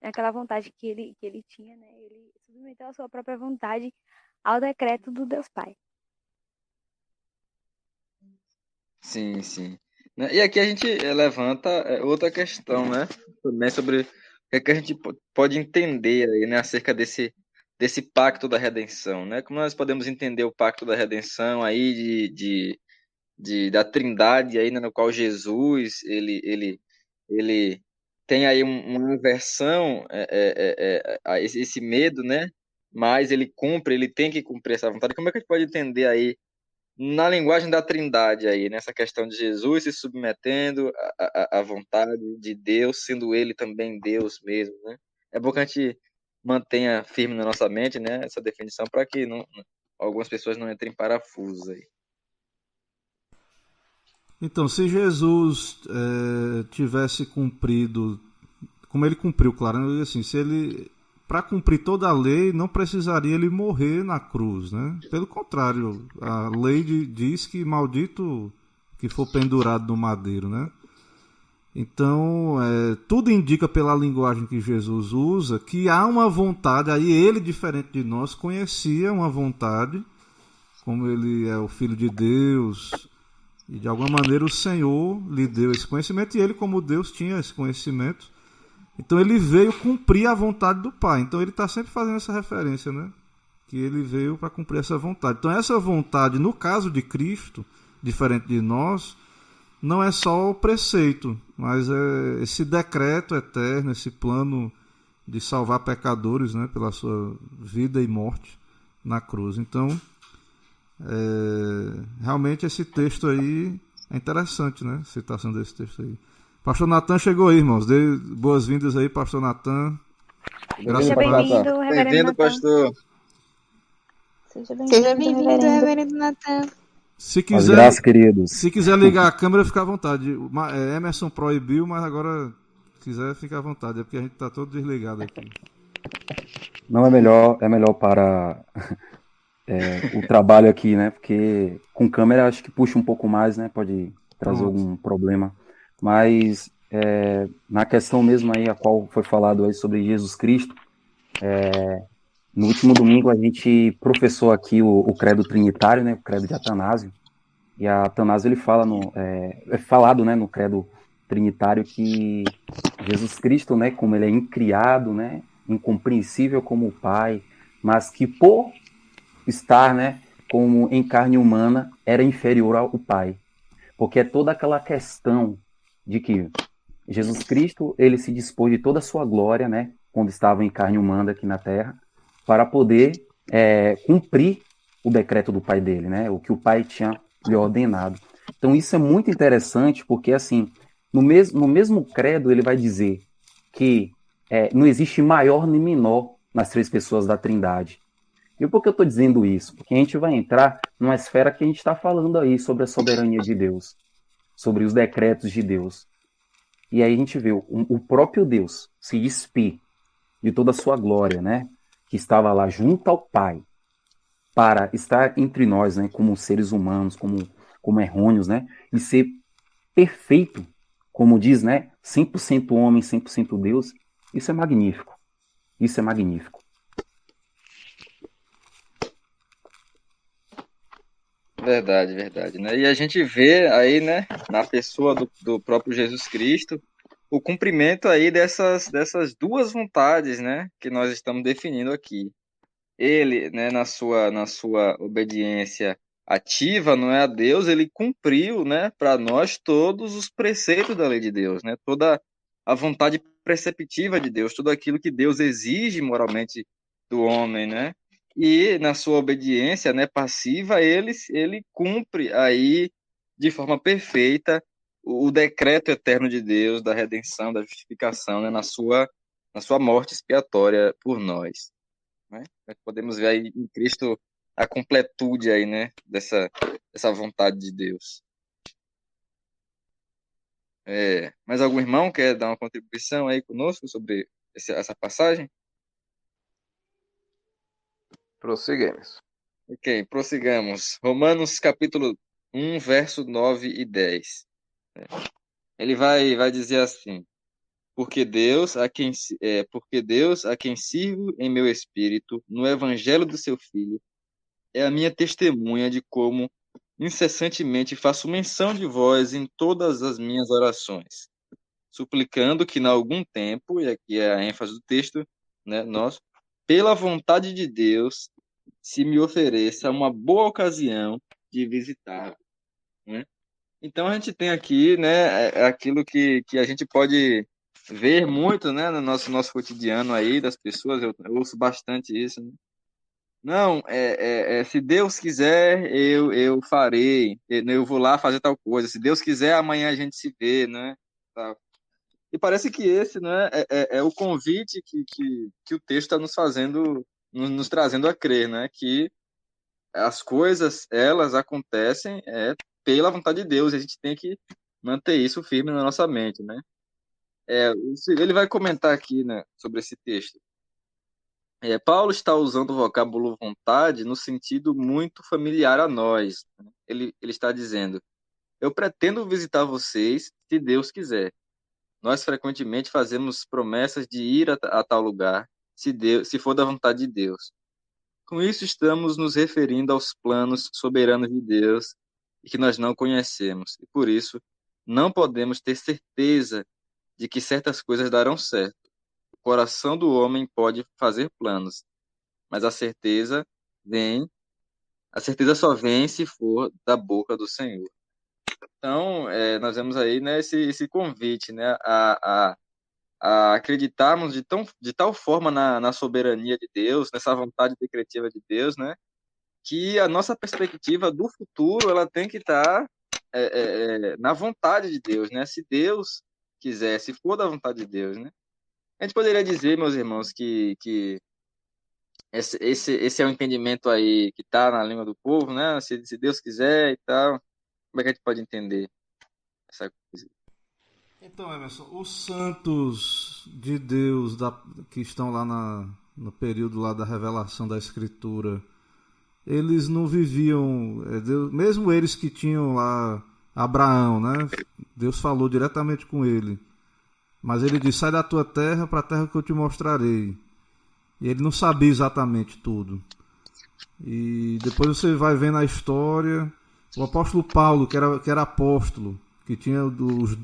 Naquela vontade que ele tinha, né? Ele submeteu a sua própria vontade ao decreto do Deus Pai. Sim, sim. Né? E aqui a gente levanta outra questão, né? Também sobre o que é que a gente pode entender aí, né? Acerca desse pacto da redenção, né? Como nós podemos entender o pacto da redenção aí da Trindade aí, né? No qual Jesus ele tem aí uma aversão a esse medo, né? Mas ele tem que cumprir essa vontade. Como é que a gente pode entender aí na linguagem da Trindade aí, nessa questão de Jesus se submetendo à vontade de Deus, sendo ele também Deus mesmo, né? É bom que a gente mantenha firme na nossa mente, né, essa definição para que algumas pessoas não entrem em parafusos aí. Então, se Jesus tivesse cumprido, como ele cumpriu, claro, né? Assim, se ele, para cumprir toda a lei, não precisaria ele morrer na cruz, né? Pelo contrário, a lei diz que maldito que for pendurado no madeiro, né? Então, tudo indica pela linguagem que Jesus usa que há uma vontade, aí ele, diferente de nós, conhecia uma vontade, como ele é o Filho de Deus, e de alguma maneira o Senhor lhe deu esse conhecimento, e ele, como Deus, tinha esse conhecimento. Então ele veio cumprir a vontade do Pai. Então ele está sempre fazendo essa referência, né? Que ele veio para cumprir essa vontade. Então essa vontade, no caso de Cristo, diferente de nós, não é só o preceito, mas é esse decreto eterno, esse plano de salvar pecadores, né? Pela sua vida e morte na cruz. Então, realmente esse texto aí é interessante, né? A citação desse texto aí. Pastor Natan chegou aí, irmãos. Dê boas-vindas aí, Pastor Natan. Seja bem-vindo, Reverendo Bem-vindo, Natan. pastor. Seja bem-vindo, Reverendo Natan. Se As graças, queridos. Se quiser ligar a câmera, fica à vontade. Emerson proibiu, mas agora, se quiser, fica à vontade. É porque a gente está todo desligado aqui. Não, é melhor para o trabalho aqui, né? Porque com câmera acho que puxa um pouco mais, né? Pode trazer algum problema. Mas na questão mesmo aí, a qual foi falado aí sobre Jesus Cristo, no último domingo a gente professou aqui o credo trinitário, né? O credo de Atanásio. E a Atanásio ele fala é falado, né? No credo trinitário que Jesus Cristo, né? Como ele é incriado, né? Incompreensível como o Pai, mas que por estar, né? Como em carne humana era inferior ao Pai, porque é toda aquela questão de que Jesus Cristo, ele se dispôs de toda a sua glória, né, quando estava em carne humana aqui na Terra, para poder cumprir o decreto do Pai dele, né, o que o Pai tinha lhe ordenado. Então isso é muito interessante, porque assim, no mesmo credo ele vai dizer que não existe maior nem menor nas três pessoas da Trindade. E por que eu estou dizendo isso? Porque a gente vai entrar numa esfera que a gente está falando aí sobre a soberania de Deus, sobre os decretos de Deus. E aí a gente vê o próprio Deus se despir de toda a sua glória, né? Que estava lá junto ao Pai, para estar entre nós, né? Como seres humanos, como errôneos, né? E ser perfeito, como diz, né? 100% homem, 100% Deus. Isso é magnífico. Isso é magnífico. Verdade, verdade, né? E a gente vê aí, né, na pessoa do próprio Jesus Cristo, o cumprimento aí dessas duas vontades, né, que nós estamos definindo aqui. Ele, né, na sua obediência ativa, não é, a Deus, ele cumpriu, né, para nós todos os preceitos da lei de Deus, né, toda a vontade preceptiva de Deus, tudo aquilo que Deus exige moralmente do homem, né, e na sua obediência, né, passiva, ele cumpre aí de forma perfeita o decreto eterno de Deus da redenção, da justificação, né, na sua morte expiatória por nós, né? Nós podemos ver aí em Cristo a completude aí, né, dessa vontade de Deus. Mais algum irmão quer dar uma contribuição aí conosco sobre essa passagem? Prosseguimos. Ok, prossigamos. Romanos capítulo 1, verso 9 e 10. Ele vai dizer assim: porque Deus, a quem sirvo em meu espírito, no evangelho do seu Filho, é a minha testemunha de como incessantemente faço menção de vós em todas as minhas orações, suplicando que, em algum tempo, e aqui é a ênfase do texto, né, nosso, pela vontade de Deus, se me ofereça uma boa ocasião de visitar, né? Então a gente tem aqui, né, aquilo que a gente pode ver muito, né, no nosso cotidiano aí das pessoas. Eu ouço bastante isso, né? Não, se Deus quiser, eu farei, eu vou lá fazer tal coisa. Se Deus quiser, amanhã a gente se vê, né? Tá. E parece que esse, né, é o convite que o texto está nos fazendo, nos trazendo a crer, né? Que as coisas, elas acontecem pela vontade de Deus, e a gente tem que manter isso firme na nossa mente, né? Ele vai comentar aqui, né, sobre esse texto. Paulo está usando o vocábulo vontade no sentido muito familiar a nós, né? Ele está dizendo: eu pretendo visitar vocês se Deus quiser. Nós frequentemente fazemos promessas de ir a tal lugar, se for da vontade de Deus. Com isso, estamos nos referindo aos planos soberanos de Deus e que nós não conhecemos. E por isso, não podemos ter certeza de que certas coisas darão certo. O coração do homem pode fazer planos, mas a certeza só vem se for da boca do Senhor. Então, nós vemos aí, né, esse convite, né, a acreditarmos de tal forma na soberania de Deus, nessa vontade decretiva de Deus, né, que a nossa perspectiva do futuro ela tem que estar na vontade de Deus, né? Se Deus quiser, se for da vontade de Deus, né? A gente poderia dizer, meus irmãos, que esse é um entendimento aí que está na língua do povo, né? Se Deus quiser e tal, como é que a gente pode entender essa coisa? Então, Emerson, os santos de Deus que estão lá no período lá da revelação da Escritura, eles não viviam, mesmo eles que tinham lá Abraão, né? Deus falou diretamente com ele, mas ele disse: sai da tua terra para a terra que eu te mostrarei. E ele não sabia exatamente tudo. E depois você vai vendo a história, o apóstolo Paulo, que era apóstolo, que tinha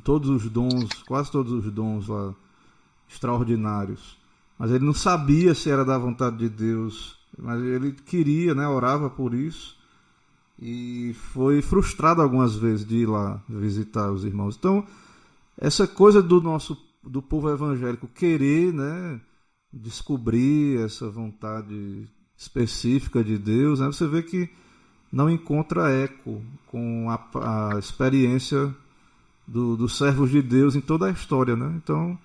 todos os dons, quase todos os dons lá, extraordinários, mas ele não sabia se era da vontade de Deus, mas ele queria, né, orava por isso, e foi frustrado algumas vezes de ir lá visitar os irmãos. Então, essa coisa do povo evangélico querer, né, descobrir essa vontade específica de Deus, né, você vê que não encontra eco com a experiência dos servos de Deus em toda a história, né? Então,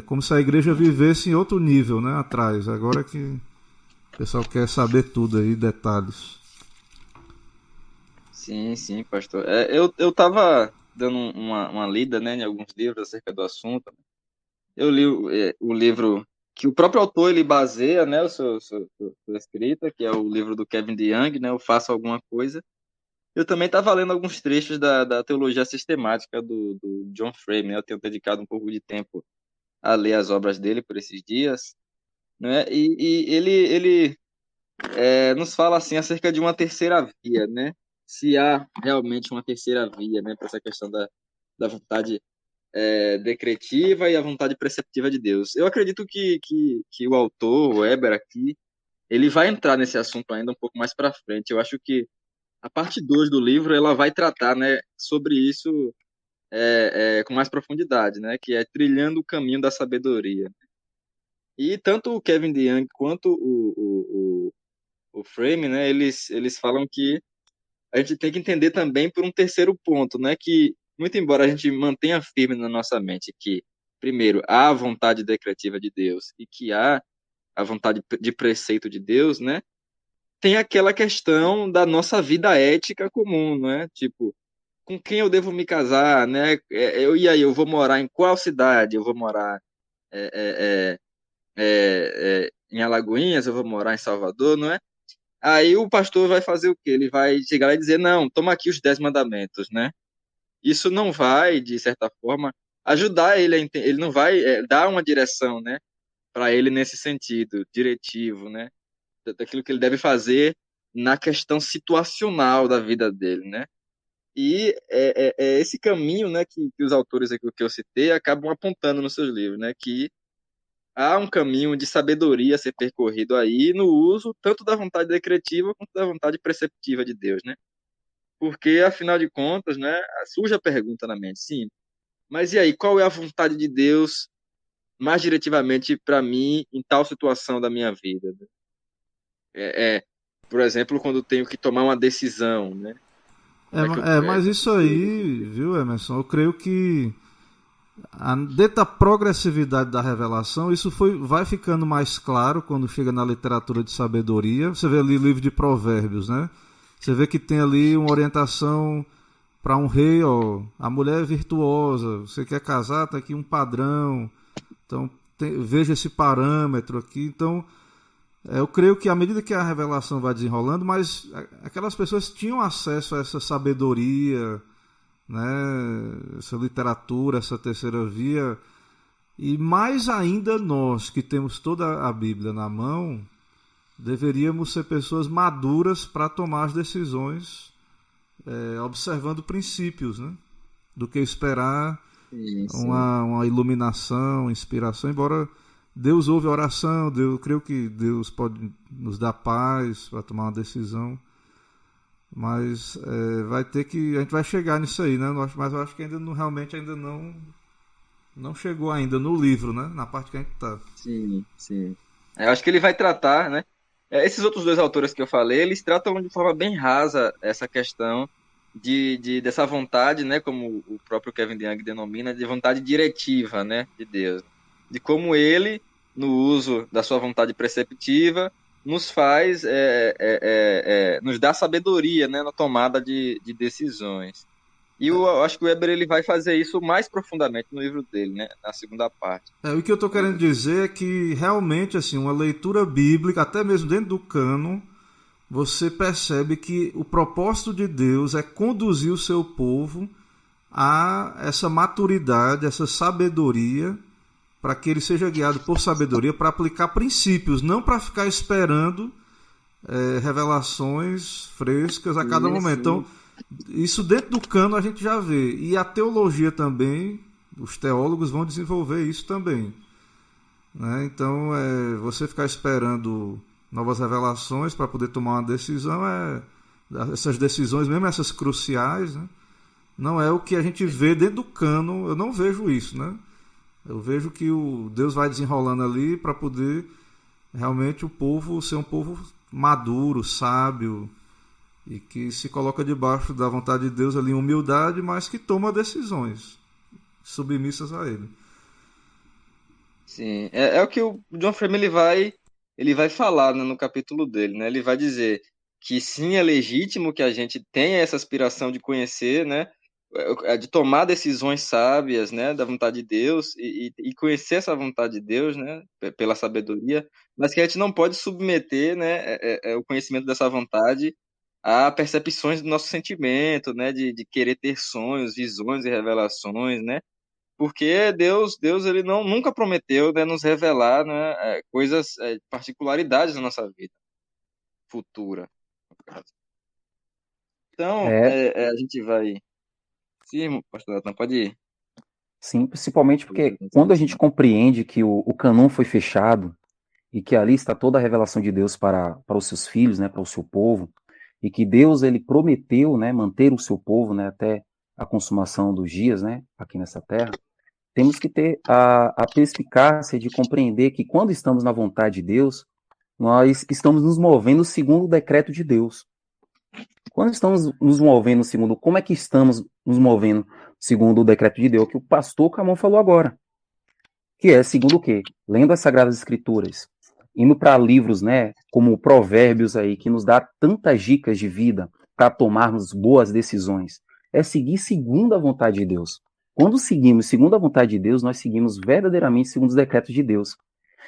como se a igreja vivesse em outro nível, né, atrás. Agora que o pessoal quer saber tudo aí, detalhes. Sim, pastor. Eu estava dando uma lida, né, em alguns livros acerca do assunto. Eu li o livro que o próprio autor ele baseia, né, sua escrita, que é o livro do Kevin DeYoung, né, o Faça Alguma Coisa. Eu também estava lendo alguns trechos da teologia sistemática do John Frame, né? Eu tenho dedicado um pouco de tempo a ler as obras dele por esses dias, né? E ele nos fala assim acerca de uma terceira via, né? Se há realmente uma terceira via, né, para essa questão da vontade decretiva e a vontade preceptiva de Deus. Eu acredito que o autor, o Weber aqui, ele vai entrar nesse assunto ainda um pouco mais para frente. Eu acho que a parte 2 do livro ela vai tratar, né, sobre isso com mais profundidade, né, que é trilhando o caminho da sabedoria. E tanto o Kevin DeYoung quanto o Frame, né, eles falam que a gente tem que entender também por um terceiro ponto, né, que muito embora a gente mantenha firme na nossa mente que, primeiro, há a vontade decretiva de Deus e que há a vontade de preceito de Deus, né, tem aquela questão da nossa vida ética comum, né, tipo, com quem eu devo me casar, né, e aí, eu vou morar em qual cidade? Eu vou morar é, em Alagoinhas, eu vou morar em Salvador, não é? Aí o pastor vai fazer o quê? Ele vai chegar lá e dizer, não, toma aqui os 10 mandamentos, né? Isso não vai, de certa forma, ajudar ele a entender, ele não vai dar uma direção, né, para ele nesse sentido, diretivo, né, daquilo que ele deve fazer na questão situacional da vida dele, né? E é esse caminho, né, que os autores aqui que eu citei acabam apontando nos seus livros, né, que há um caminho de sabedoria a ser percorrido aí no uso tanto da vontade decretiva quanto da vontade preceptiva de Deus, né? Porque, afinal de contas, né, surge a pergunta na mente, sim, mas e aí, qual é a vontade de Deus mais diretivamente para mim em tal situação da minha vida? Por exemplo, quando eu tenho que tomar uma decisão, né? Como é que eu, Mas isso aí, viu, Emerson? Eu creio que dentro da progressividade da revelação, isso vai ficando mais claro quando chega na literatura de sabedoria. Você vê ali o livro de Provérbios, né? Você vê que tem ali uma orientação para um rei, ó, a mulher é virtuosa, você quer casar, tá aqui um padrão. Então, veja esse parâmetro aqui. Então, eu creio que à medida que a revelação vai desenrolando, mas aquelas pessoas tinham acesso a essa sabedoria, né, essa literatura, essa terceira via, e mais ainda nós que temos toda a Bíblia na mão, deveríamos ser pessoas maduras para tomar as decisões, observando princípios, né, do que esperar uma iluminação, inspiração, embora Deus ouve a oração, eu creio que Deus pode nos dar paz para tomar uma decisão. Mas vai ter que. A gente vai chegar nisso aí, né? Mas eu acho que realmente ainda não chegou ainda no livro, né? Na parte que a gente tá. Sim, sim. Eu acho que ele vai tratar, né? Esses outros dois autores que eu falei, eles tratam de forma bem rasa essa questão dessa vontade, né? Como o próprio Kevin DeYoung denomina, de vontade diretiva, né? De Deus. De como ele, no uso da sua vontade preceptiva, nos faz, nos dá sabedoria, né, na tomada de decisões. E eu acho que o Weber ele vai fazer isso mais profundamente no livro dele, né, na segunda parte. O que eu estou querendo dizer é que realmente assim, uma leitura bíblica, até mesmo dentro do cânon, você percebe que o propósito de Deus é conduzir o seu povo a essa maturidade, essa sabedoria, para que ele seja guiado por sabedoria, para aplicar princípios, não para ficar esperando revelações frescas a cada momento. Então, isso dentro do cano a gente já vê. E a teologia também, os teólogos vão desenvolver isso também. Né? Então, você ficar esperando novas revelações para poder tomar uma decisão, essas decisões, mesmo essas cruciais, né? Não é o que a gente vê dentro do cano. Eu não vejo isso, né? Eu vejo que Deus vai desenrolando ali para poder realmente o povo ser um povo maduro, sábio, e que se coloca debaixo da vontade de Deus ali em humildade, mas que toma decisões submissas a ele. Sim, o que o John Frame ele vai falar, né, no capítulo dele, né? Ele vai dizer que sim, é legítimo que a gente tenha essa aspiração de conhecer, né, de tomar decisões sábias, né, da vontade de Deus e conhecer essa vontade de Deus, né, pela sabedoria, mas que a gente não pode submeter, né, o conhecimento dessa vontade a percepções do nosso sentimento, né, de querer ter sonhos, visões e revelações, né, porque Deus ele nunca prometeu, né, nos revelar, né, coisas, particularidades da nossa vida futura, no caso. Então, a gente vai. Sim, pastor Nathan, pode ir. Sim, principalmente porque quando a gente compreende que o cânon foi fechado e que ali está toda a revelação de Deus para os seus filhos, né, para o seu povo, e que Deus ele prometeu, né, manter o seu povo, né, até a consumação dos dias, né, aqui nessa terra. Temos que ter a perspicácia de compreender que quando estamos na vontade de Deus, nós estamos nos movendo segundo o decreto de Deus. Quando estamos nos movendo segundo, como é que estamos nos movendo segundo o decreto de Deus, que o pastor Camão falou agora? Que é segundo o quê? Lendo as Sagradas Escrituras, indo para livros, né, como Provérbios aí, que nos dá tantas dicas de vida para tomarmos boas decisões. É seguir segundo a vontade de Deus. Quando seguimos segundo a vontade de Deus, nós seguimos verdadeiramente segundo os decretos de Deus.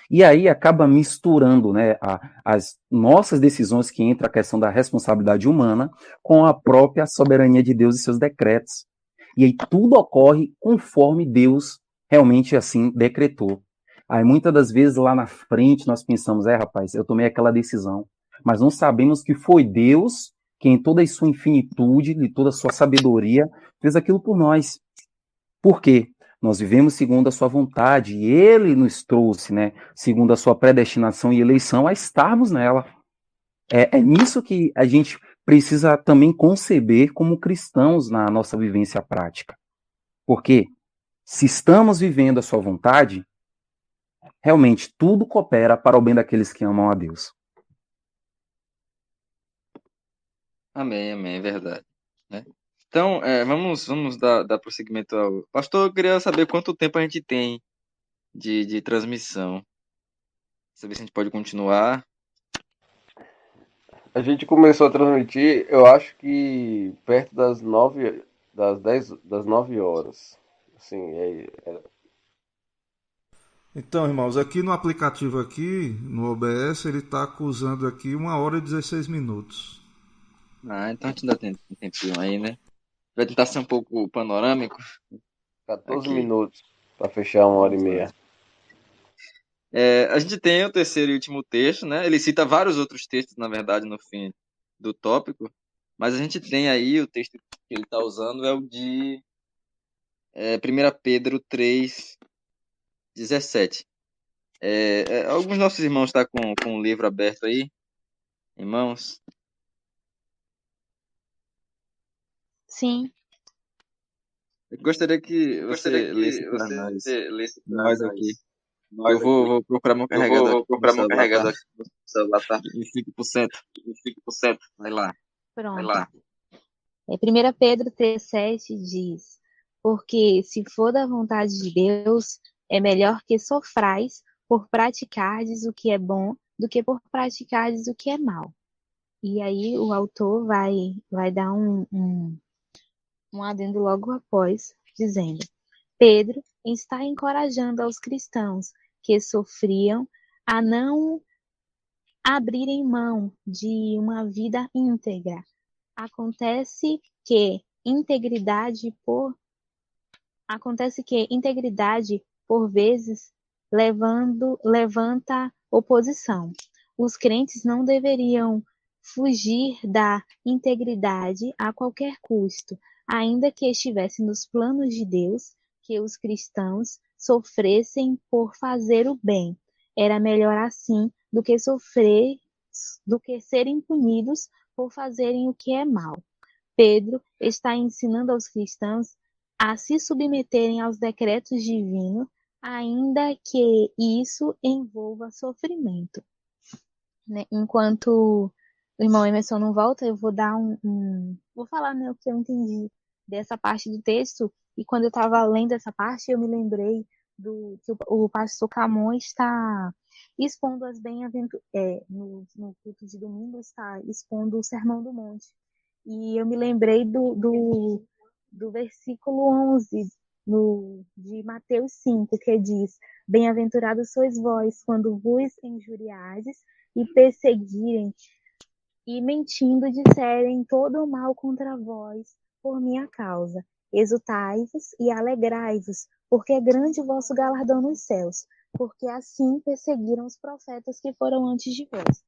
E aí acaba misturando, né, as nossas decisões, que entra a questão da responsabilidade humana, com a própria soberania de Deus e seus decretos. E aí tudo ocorre conforme Deus realmente assim decretou. Aí muitas das vezes lá na frente nós pensamos, rapaz, eu tomei aquela decisão, mas não sabemos que foi Deus que em toda a sua infinitude, e toda a sua sabedoria, fez aquilo por nós. Por quê? Nós vivemos segundo a sua vontade e ele nos trouxe, né, segundo a sua predestinação e eleição, a estarmos nela. É nisso que a gente precisa também conceber como cristãos na nossa vivência prática. Porque se estamos vivendo a sua vontade, realmente tudo coopera para o bem daqueles que amam a Deus. Amém, amém, é verdade. Né? Então, vamos dar prosseguimento ao... Pastor, eu queria saber quanto tempo a gente tem de transmissão. Saber se a gente pode continuar. A gente começou a transmitir, eu acho que perto das 9 horas. Assim, Então, irmãos, aqui no aplicativo aqui, no OBS, ele está acusando aqui 1 hora e 16 minutos. Então a gente ainda tem um tempinho aí, né? Vai tentar ser um pouco panorâmico. 14 aqui. minutos para fechar 1 hora e meia. A gente tem o terceiro e último texto, né? Ele cita vários outros textos, na verdade, no fim do tópico, mas a gente tem aí o texto que ele está usando é o de 1 Pedro 3:17. Alguns nossos irmãos estão com o livro aberto aí, irmãos? Sim. Eu gostaria que você lesse para nós aqui. Eu vou procurar meu carregador aqui no celular, tá? No celular, tá? Em 5%. Vai lá. Pronto. 1 Pedro 3,7 diz: porque se for da vontade de Deus, é melhor que sofrais por praticardes o que é bom do que por praticardes o que é mal. E aí o autor vai dar um adendo logo após, dizendo: Pedro está encorajando aos cristãos que sofriam a não abrirem mão de uma vida íntegra. Acontece que integridade por vezes levanta oposição. Os crentes não deveriam fugir da integridade a qualquer custo, ainda que estivesse nos planos de Deus que os cristãos sofressem por fazer o bem. Era melhor assim do que serem punidos por fazerem o que é mal. Pedro está ensinando aos cristãos a se submeterem aos decretos divinos, ainda que isso envolva sofrimento. Né? Enquanto o irmão Emerson não volta, eu vou dar vou falar, né, o que eu entendi dessa parte do texto, e quando eu estava lendo essa parte, eu me lembrei que o pastor Camon está expondo as bem-aventuranças, no culto de domingo, está expondo o Sermão do Monte. E eu me lembrei do versículo 11 de Mateus 5, que diz: bem-aventurados sois vós quando vos injuriardes e perseguirem e mentindo disserem todo o mal contra vós por minha causa. Exultai-vos e alegrai-vos, porque é grande o vosso galardão nos céus, porque assim perseguiram os profetas que foram antes de vós.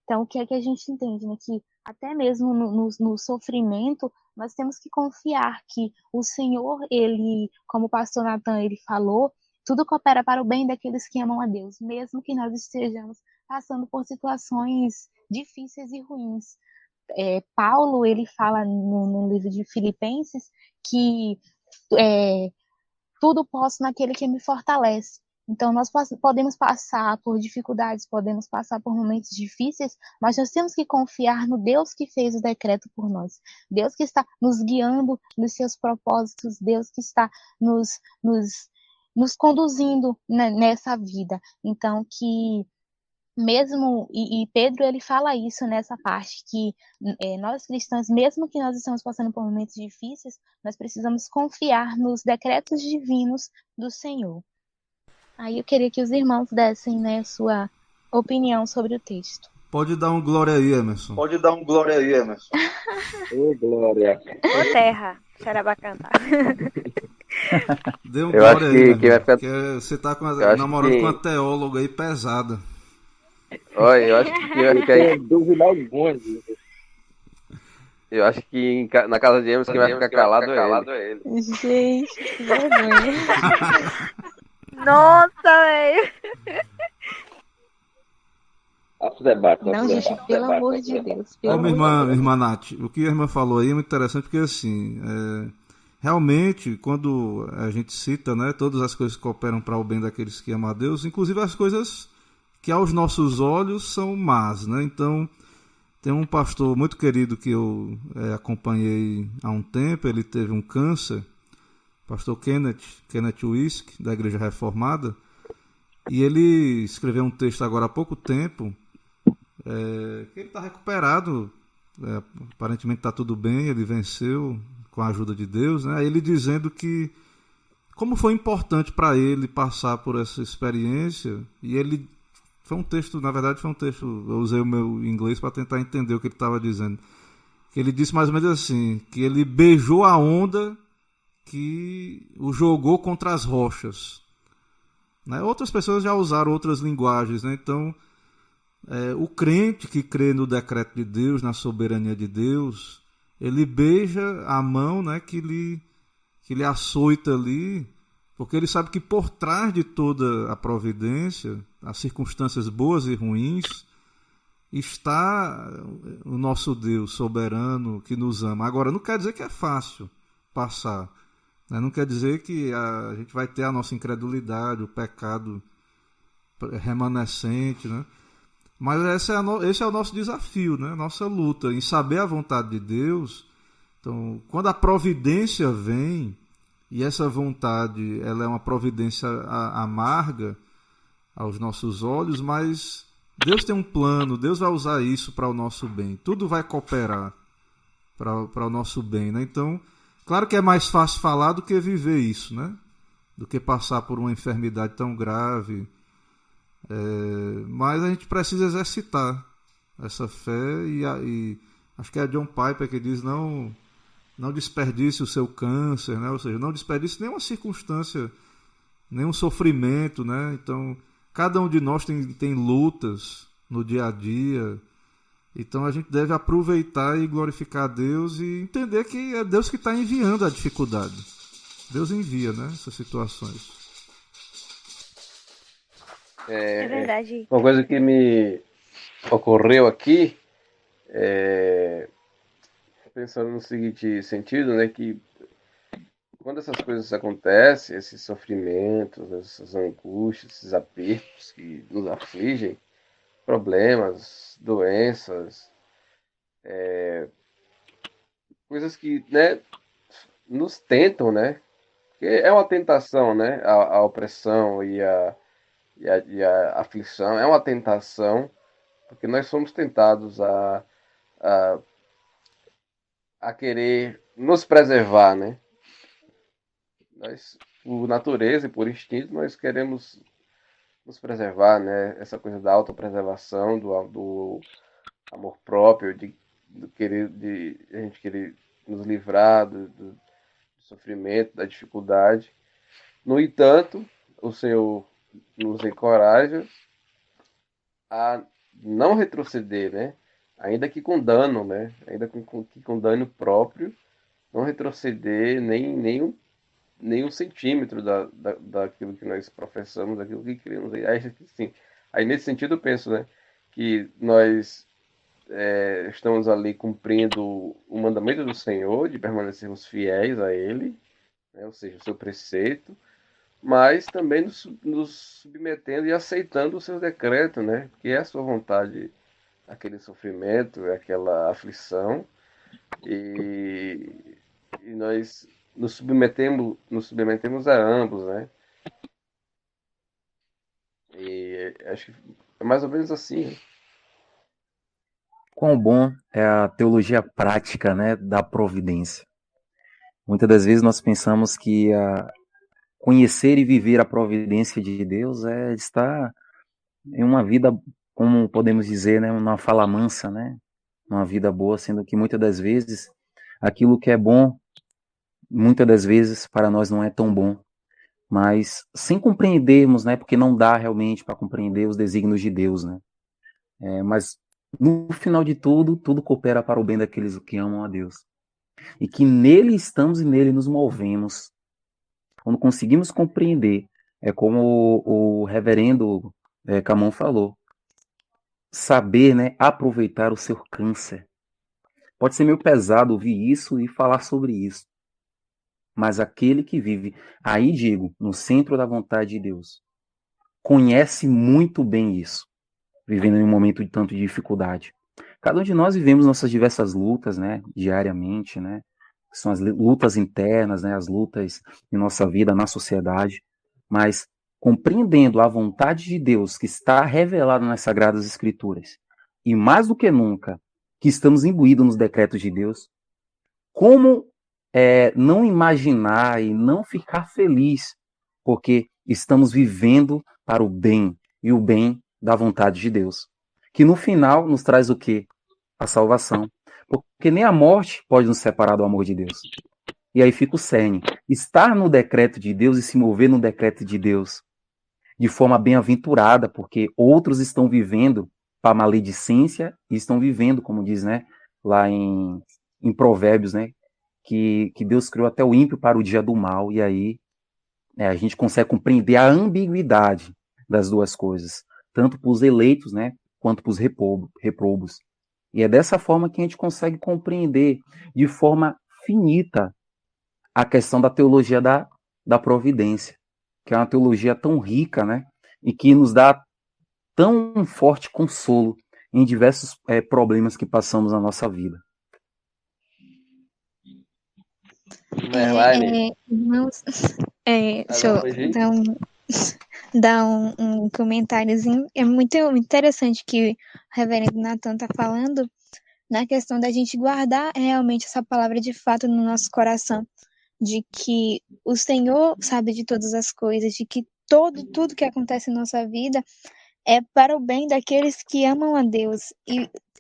Então, o que é que a gente entende? Né? Que até mesmo no sofrimento, nós temos que confiar que o Senhor, ele, como o pastor Natan, ele falou, tudo coopera para o bem daqueles que amam a Deus, mesmo que nós estejamos passando por situações difíceis e ruins. Paulo, ele fala no livro de Filipenses que tudo posso naquele que me fortalece. Então, nós podemos passar por dificuldades, podemos passar por momentos difíceis, mas nós temos que confiar no Deus que fez o decreto por nós. Deus que está nos guiando nos seus propósitos, Deus que está nos conduzindo nessa vida. Então, que mesmo, e Pedro ele fala isso nessa parte, que nós cristãos, mesmo que nós estamos passando por momentos difíceis, nós precisamos confiar nos decretos divinos do Senhor. Aí eu queria que os irmãos dessem, né, sua opinião sobre o texto. Pode dar um glória aí, Emerson. Ô, Glória. Ô terra, xarabacanta. Dê um Eu glória acho aí, que vai ficar. porque você tá Eu acho namorando que- com uma teóloga aí pesada. Olha, eu acho que vai ficar. Sem dúvida alguma. Eu acho que na casa de Emerson quem vai ficar calado é ele. Gente, que vergonha. Nossa, velho. Não, gente, pelo amor de Deus. Pelo Ó, minha amor de Deus. irmã Nath, o que a irmã falou aí é muito interessante, porque assim, realmente, quando a gente cita, né, todas as coisas que cooperam para o bem daqueles que amam a Deus, inclusive as coisas que aos nossos olhos são más, né? Então, tem um pastor muito querido que eu acompanhei há um tempo, ele teve um câncer, pastor Kenneth Wisk, da Igreja Reformada, e ele escreveu um texto agora há pouco tempo, que ele está recuperado, aparentemente está tudo bem, ele venceu com a ajuda de Deus, né? Ele dizendo que como foi importante para ele passar por essa experiência, e ele foi um texto, na verdade foi um texto, eu usei o meu inglês para tentar entender o que ele estava dizendo, que ele disse mais ou menos assim, que ele beijou a onda que o jogou contra as rochas, né? Outras pessoas já usaram outras linguagens, né? Então o crente que crê no decreto de Deus, na soberania de Deus, ele beija a mão, né, que lhe açoita ali, porque ele sabe que por trás de toda a providência, as circunstâncias boas e ruins, está o nosso Deus soberano que nos ama. Agora, não quer dizer que é fácil passar, né? Não quer dizer que a gente vai ter a nossa incredulidade, o pecado remanescente, né? Mas esse é o nosso desafio, né? Nossa luta em saber a vontade de Deus. Então, quando a providência vem, e essa vontade ela é uma providência amarga aos nossos olhos, mas Deus tem um plano, Deus vai usar isso para o nosso bem. Tudo vai cooperar para o nosso bem, né? Então, claro que é mais fácil falar do que viver isso, né? Do que passar por uma enfermidade tão grave. Mas a gente precisa exercitar essa fé e acho que é John Piper que diz não desperdice o seu câncer, né? Ou seja, não desperdice nenhuma circunstância, nenhum sofrimento, né? Então, cada um de nós tem lutas no dia a dia, então a gente deve aproveitar e glorificar a Deus e entender que é Deus que está enviando a dificuldade. Deus envia, né, essas situações. É verdade. Uma coisa que me ocorreu aqui, pensando no seguinte sentido, né, que quando essas coisas acontecem, esses sofrimentos, essas angústias, esses apertos que nos afligem, problemas, doenças, coisas que, né, nos tentam, né, porque é uma tentação, né, a opressão e a aflição é uma tentação, porque nós somos tentados a querer nos preservar, né? Nós, por natureza e por instinto, nós queremos nos preservar, né? Essa coisa da autopreservação, do amor próprio, de a gente querer nos livrar do sofrimento, da dificuldade. No entanto, o Senhor nos encoraja a não retroceder, né? Ainda que com dano, né? Ainda que com dano próprio, não retroceder nem nenhum centímetro daquilo que nós professamos, daquilo que queremos. Aí nesse sentido eu penso, né, que nós estamos ali cumprindo o mandamento do Senhor de permanecermos fiéis a Ele, né, ou seja, o seu preceito, mas também nos submetendo e aceitando o seu decreto, né, que é a sua vontade, aquele sofrimento, aquela aflição, e nós nos submetemos a ambos, né? E acho que é mais ou menos assim, né? Quão bom é a teologia prática, né, da providência. Muitas das vezes nós pensamos que conhecer e viver a providência de Deus é estar em uma vida, como podemos dizer, né, uma fala mansa, né, uma vida boa, sendo que muitas das vezes aquilo que é bom, muitas das vezes para nós não é tão bom, mas sem compreendermos, né, porque não dá realmente para compreender os desígnios de Deus, né, mas no final de tudo, tudo coopera para o bem daqueles que amam a Deus. E que nele estamos e nele nos movemos. Quando conseguimos compreender, é como o reverendo Camon falou, saber, né, aproveitar o seu câncer. Pode ser meio pesado ouvir isso e falar sobre isso. Mas aquele que vive, aí digo, no centro da vontade de Deus, conhece muito bem isso, vivendo em um momento de tanto de dificuldade. Cada um de nós vivemos nossas diversas lutas, né, diariamente, né, que são as lutas internas, né, as lutas em nossa vida, na sociedade, mas compreendendo a vontade de Deus que está revelada nas Sagradas Escrituras, e mais do que nunca, que estamos imbuídos nos decretos de Deus, como não imaginar e não ficar feliz, porque estamos vivendo para o bem, e o bem da vontade de Deus, que no final nos traz o quê? A salvação. Porque nem a morte pode nos separar do amor de Deus. E aí fica o cerne. Estar no decreto de Deus e se mover no decreto de Deus de forma bem-aventurada, porque outros estão vivendo para a maledicência e estão vivendo, como diz, né, lá em Provérbios, né, que Deus criou até o ímpio para o dia do mal. E aí a gente consegue compreender a ambiguidade das duas coisas, tanto para os eleitos, né, quanto para os reprobos. E é dessa forma que a gente consegue compreender de forma finita a questão da teologia da providência, que é uma teologia tão rica, né, e que nos dá tão forte consolo em diversos problemas que passamos na nossa vida. Irmãos, deixa eu dar um comentáriozinho. É muito interessante que o reverendo Nathan está falando na questão da gente guardar realmente essa palavra de fato no nosso coração, de que o Senhor sabe de todas as coisas, de que tudo que acontece em nossa vida é para o bem daqueles que amam a Deus,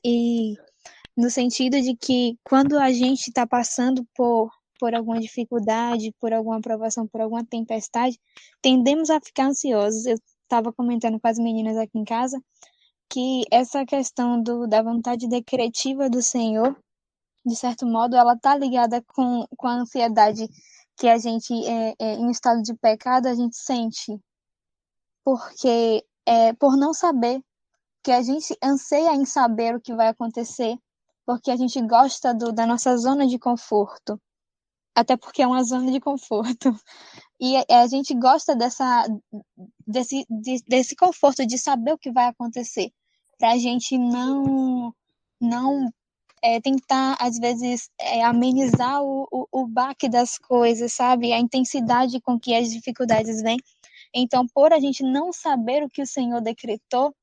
e no sentido de que quando a gente está passando por alguma dificuldade, por alguma provação, por alguma tempestade, tendemos a ficar ansiosos. Eu estava comentando com as meninas aqui em casa que essa questão da vontade decretiva do Senhor, de certo modo, ela está ligada com a ansiedade que a gente, em estado de pecado, a gente sente. Porque, por não saber, que a gente anseia em saber o que vai acontecer, porque a gente gosta da nossa zona de conforto. Até porque é uma zona de conforto. E a gente gosta desse conforto de saber o que vai acontecer, para a gente não tentar, às vezes, amenizar o baque das coisas, sabe? A intensidade com que as dificuldades vêm. Então, por a gente não saber o que o Senhor decretou,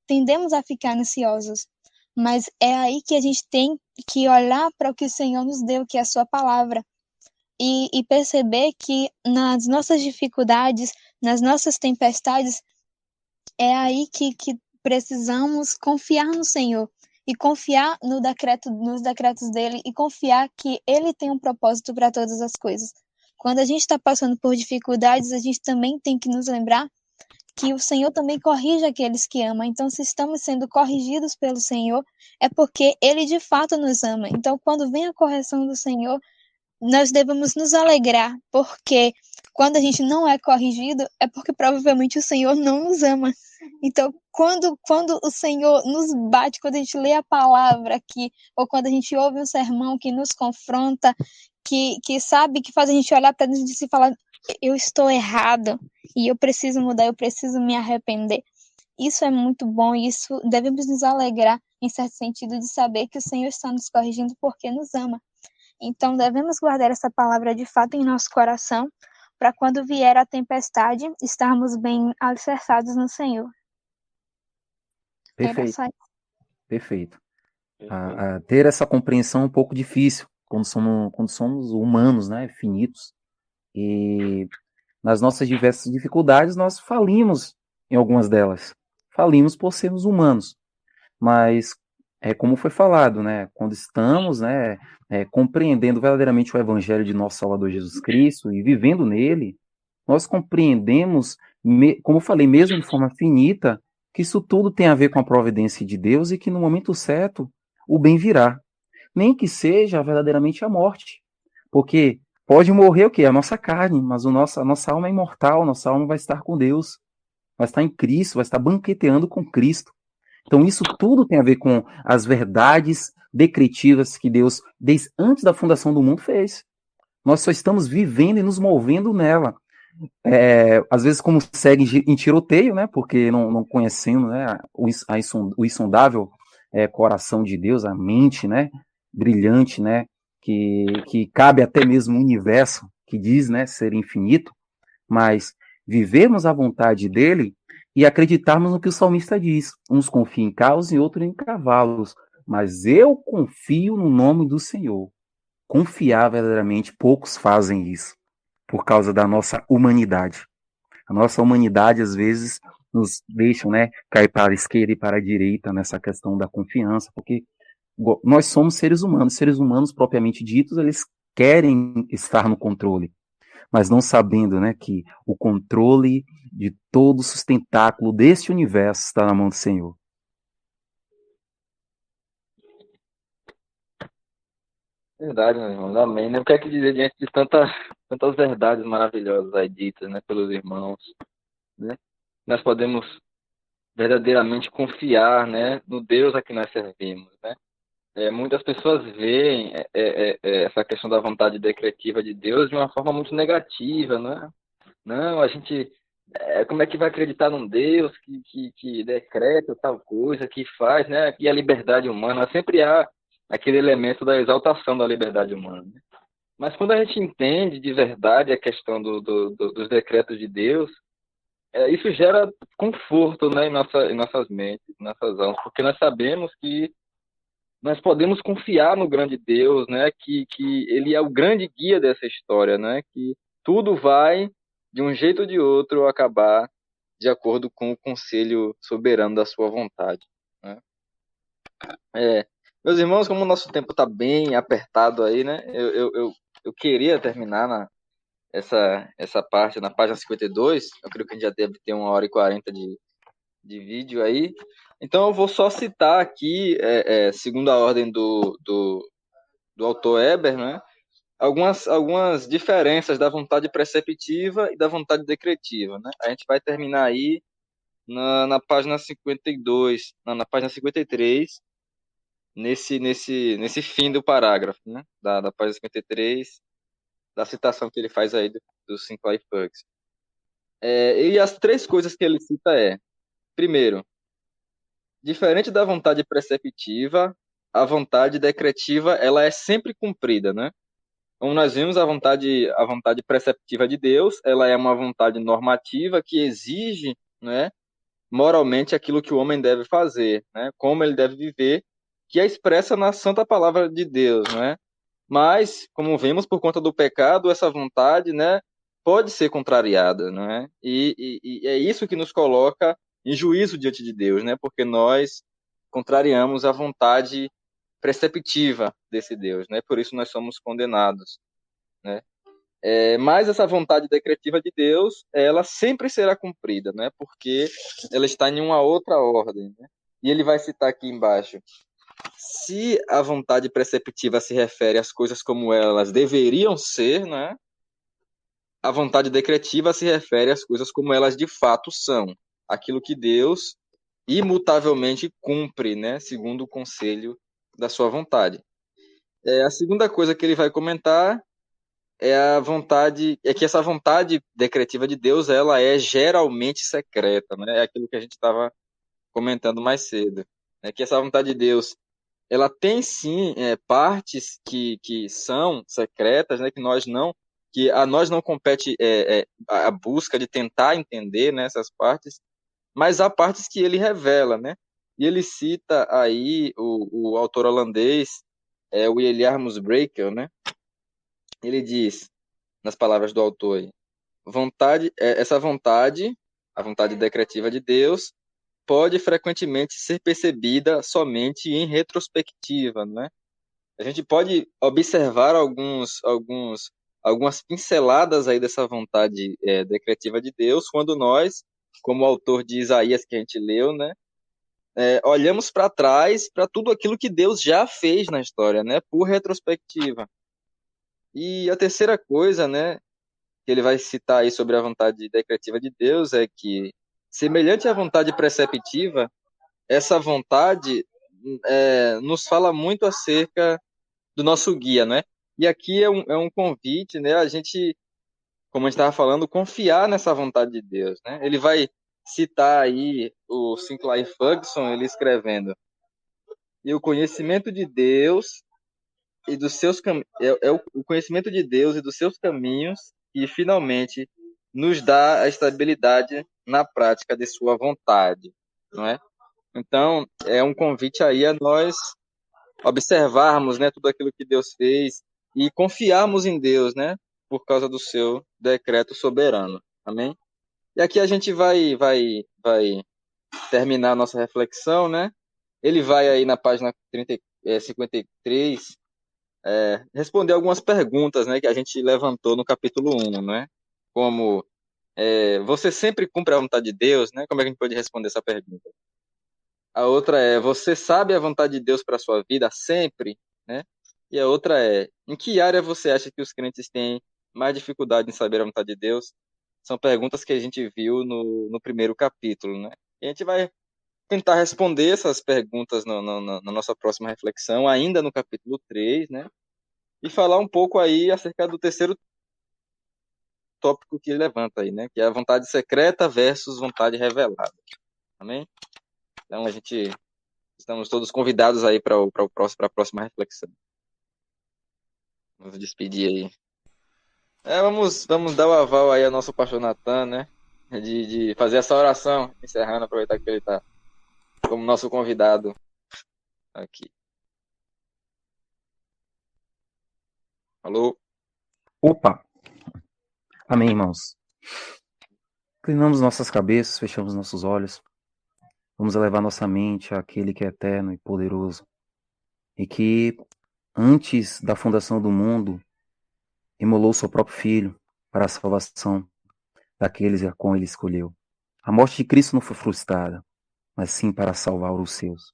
tendemos a ficar ansiosos. Mas é aí que a gente tem que olhar para o que o Senhor nos deu, que é a sua palavra, e perceber que nas nossas dificuldades, nas nossas tempestades, é aí que precisamos confiar no Senhor e confiar nos decretos dele e confiar que ele tem um propósito para todas as coisas. Quando a gente está passando por dificuldades, a gente também tem que nos lembrar que o Senhor também corrige aqueles que amam. Então, se estamos sendo corrigidos pelo Senhor, é porque ele de fato nos ama. Então, quando vem a correção do Senhor, nós devemos nos alegrar, porque quando a gente não é corrigido, é porque provavelmente o Senhor não nos ama. Então, quando o Senhor nos bate, quando a gente lê a palavra aqui, ou quando a gente ouve um sermão que nos confronta, que sabe, que faz a gente olhar para dentro de si e falar, eu estou errado, e eu preciso mudar, eu preciso me arrepender. Isso é muito bom, e isso devemos nos alegrar, em certo sentido, de saber que o Senhor está nos corrigindo porque nos ama. Então, devemos guardar essa palavra de fato em nosso coração, para quando vier a tempestade, estarmos bem alicerçados no Senhor. Era Perfeito, só isso. perfeito. Perfeito. Ter essa compreensão é um pouco difícil quando somos humanos, né, finitos. E nas nossas diversas dificuldades, nós falimos em algumas delas. Falimos por sermos humanos. Mas, como foi falado, né, quando estamos, né, compreendendo verdadeiramente o Evangelho de nosso Salvador Jesus Cristo e vivendo nele, nós compreendemos, como eu falei, mesmo de forma finita, que isso tudo tem a ver com a providência de Deus e que no momento certo o bem virá. Nem que seja verdadeiramente a morte. Porque pode morrer o quê? A nossa carne, mas a nossa alma é imortal, a nossa alma vai estar com Deus, vai estar em Cristo, vai estar banqueteando com Cristo. Então isso tudo tem a ver com as verdades decretivas que Deus, desde antes da fundação do mundo, fez. Nós só estamos vivendo e nos movendo nela. Às vezes como segue em tiroteio, né? Porque não conhecendo, né, o insondável coração de Deus, a mente, né, brilhante, né, que cabe até mesmo o universo, que diz, né, ser infinito, mas vivermos a vontade dele e acreditarmos no que o salmista diz. Uns confiam em carros e outros em cavalos, mas eu confio no nome do Senhor. Confiar verdadeiramente, poucos fazem isso, por causa da nossa humanidade. A nossa humanidade, às vezes, nos deixa, né, cair para a esquerda e para a direita nessa questão da confiança, porque nós somos seres humanos propriamente ditos, eles querem estar no controle, mas não sabendo, né, que o controle de todo o sustentáculo deste universo está na mão do Senhor. Verdade, meu irmão. Amém. Né? O que é que dizer diante de tantas verdades maravilhosas aí ditas, né, pelos irmãos, né? Nós podemos verdadeiramente confiar, né, no Deus a que nós servimos, né? Muitas pessoas veem essa questão da vontade decretiva de Deus de uma forma muito negativa, né? Não, a gente, como é que vai acreditar num Deus que decreta tal coisa, que faz, né? E a liberdade humana, sempre há aquele elemento da exaltação da liberdade humana, né? Mas quando a gente entende de verdade a questão dos decretos de Deus, isso gera conforto, né, em nossas mentes, em nossas almas, porque nós sabemos que nós podemos confiar no grande Deus, né, que Ele é o grande guia dessa história, né, que tudo vai, de um jeito ou de outro, acabar de acordo com o conselho soberano da sua vontade, né? Meus irmãos, como o nosso tempo está bem apertado aí, né, eu queria terminar essa parte na página 52. Eu creio que a gente já deve ter 1h40 de vídeo aí. Então eu vou só citar aqui, segundo a ordem do autor Eber, né, algumas diferenças da vontade preceptiva e da vontade decretiva, né? A gente vai terminar aí na página 52, na página 53, nesse fim do parágrafo, né, da página 53, da citação que ele faz aí do Cinco Life Bugs. E as três coisas que ele cita primeiro, diferente da vontade preceptiva, a vontade decretiva ela é sempre cumprida, né? Como nós vimos, a vontade preceptiva de Deus, ela é uma vontade normativa que exige, né, moralmente aquilo que o homem deve fazer, né, como ele deve viver, que é expressa na santa palavra de Deus, né? Mas, como vemos, por conta do pecado, essa vontade, né, pode ser contrariada, né? E é isso que nos coloca em juízo diante de Deus, né? Porque nós contrariamos a vontade preceptiva desse Deus, né? Por isso nós somos condenados, né? Mas essa vontade decretiva de Deus, ela sempre será cumprida, né? Porque ela está em uma outra ordem, né? E ele vai citar aqui embaixo se a vontade preceptiva se refere às coisas como elas deveriam ser, né? A vontade decretiva se refere às coisas como elas de fato são, aquilo que Deus imutavelmente cumpre, né? Segundo o conselho da sua vontade. A segunda coisa que ele vai comentar é que essa vontade decretiva de Deus, ela é geralmente secreta, né? É aquilo que a gente estava comentando mais cedo, é que essa vontade de Deus, ela tem sim partes que são secretas, né? Que a nós não compete a busca de tentar entender, né, essas partes, mas há partes que ele revela, né? E ele cita aí o autor holandês, William Breaker, né? Ele diz, nas palavras do autor aí, essa vontade, a vontade decretiva de Deus, pode frequentemente ser percebida somente em retrospectiva, né? A gente pode observar algumas pinceladas aí dessa vontade decretiva de Deus quando nós, como o autor de Isaías que a gente leu, né, olhamos para trás para tudo aquilo que Deus já fez na história, né, por retrospectiva. E a terceira coisa, né, que ele vai citar aí sobre a vontade decretiva de Deus é que, semelhante à vontade preceptiva, essa vontade nos fala muito acerca do nosso guia, né? E aqui é um convite, né? A gente, como a gente estava falando, confiar nessa vontade de Deus, né? Ele vai citar aí o Sinclair Ferguson, ele escrevendo: e o conhecimento de Deus e dos seus o conhecimento de Deus e dos seus caminhos que finalmente nos dá a estabilidade na prática de sua vontade, não é? Então, é um convite aí a nós observarmos, né, tudo aquilo que Deus fez e confiarmos em Deus, né, por causa do seu decreto soberano. Amém? E aqui a gente vai terminar a nossa reflexão, né? Ele vai aí na página 53 responder algumas perguntas, né, que a gente levantou no capítulo 1, né? Como você sempre cumpre a vontade de Deus, né? Como é que a gente pode responder essa pergunta? A outra você sabe a vontade de Deus para a sua vida sempre, né? E a outra em que área você acha que os crentes têm mais dificuldade em saber a vontade de Deus? São perguntas que a gente viu no primeiro capítulo, né? E a gente vai tentar responder essas perguntas na nossa próxima reflexão, ainda no capítulo 3, né? E falar um pouco aí acerca do terceiro tópico que ele levanta aí, né? Que é a vontade secreta versus vontade revelada. Amém? Então, estamos todos convidados aí para a próxima reflexão. Vamos despedir aí. Vamos dar o aval aí ao nosso pastor Natan, né? De fazer essa oração, encerrando, aproveitar que ele está como nosso convidado aqui. Alô? Opa! Amém, irmãos. Inclinamos nossas cabeças, fechamos nossos olhos. Vamos elevar nossa mente àquele que é eterno e poderoso e que, antes da fundação do mundo, imolou seu próprio Filho para a salvação daqueles a qual ele escolheu. A morte de Cristo não foi frustrada, mas sim para salvar os seus.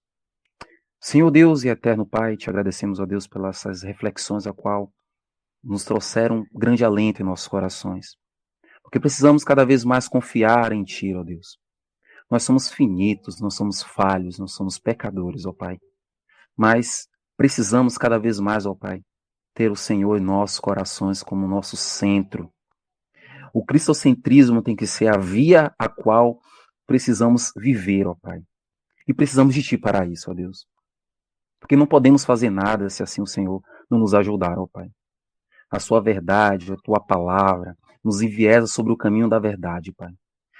Senhor Deus e eterno Pai, te agradecemos, ó Deus, pelas essas reflexões a qual nos trouxeram grande alento em nossos corações. Porque precisamos cada vez mais confiar em Ti, ó Deus. Nós somos finitos, nós somos falhos, nós somos pecadores, ó Pai. Mas precisamos cada vez mais, ó Pai, ter o Senhor em nossos corações como nosso centro. O cristocentrismo tem que ser a via a qual precisamos viver, ó Pai. E precisamos de Ti para isso, ó Deus. Porque não podemos fazer nada se assim o Senhor não nos ajudar, ó Pai. A Sua verdade, a Tua palavra, nos enviesa sobre o caminho da verdade, Pai.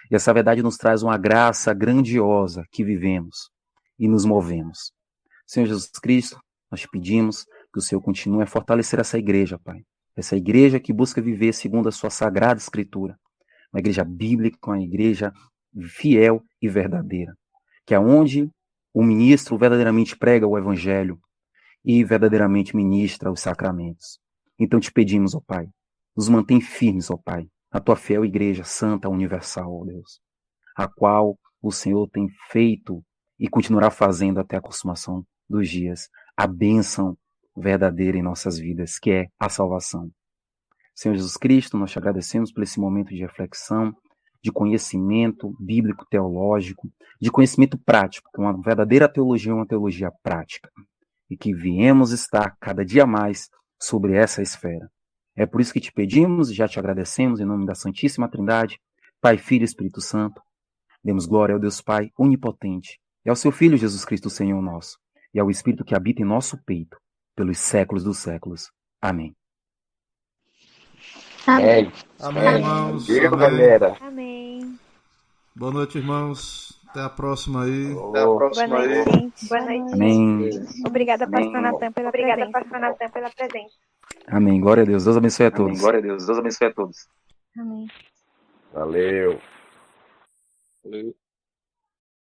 E essa verdade nos traz uma graça grandiosa que vivemos e nos movemos. Senhor Jesus Cristo, nós te pedimos que o Senhor continue a fortalecer essa igreja, Pai. Essa igreja que busca viver segundo a sua sagrada escritura. Uma igreja bíblica, uma igreja fiel e verdadeira. Que é onde o ministro verdadeiramente prega o evangelho e verdadeiramente ministra os sacramentos. Então te pedimos, ó Pai, nos mantém firmes, ó Pai, a tua fiel igreja santa universal, ó Deus, a qual o Senhor tem feito e continuará fazendo até a consumação dos dias, a bênção verdadeira em nossas vidas, que é a salvação. Senhor Jesus Cristo, nós te agradecemos por esse momento de reflexão, de conhecimento bíblico, teológico, de conhecimento prático, que uma verdadeira teologia é uma teologia prática, e que viemos estar cada dia mais sobre essa esfera. É por isso que te pedimos e já te agradecemos em nome da Santíssima Trindade, Pai, Filho e Espírito Santo. Demos glória ao Deus Pai onipotente e ao seu Filho Jesus Cristo, Senhor nosso, e ao Espírito que habita em nosso peito, pelos séculos dos séculos. Amém. Amém. Amém, irmãos. Valeu, Amém. galera. Amém. Boa noite, irmãos. Até a próxima aí. Até a próxima Boa noite, aí. gente. Boa noite. Amém. Obrigada, pastor Amém. Natan, pela presença. Amém. Glória a Deus. Deus abençoe a todos. Glória a Deus. Deus abençoe a todos. Amém. Valeu. Valeu.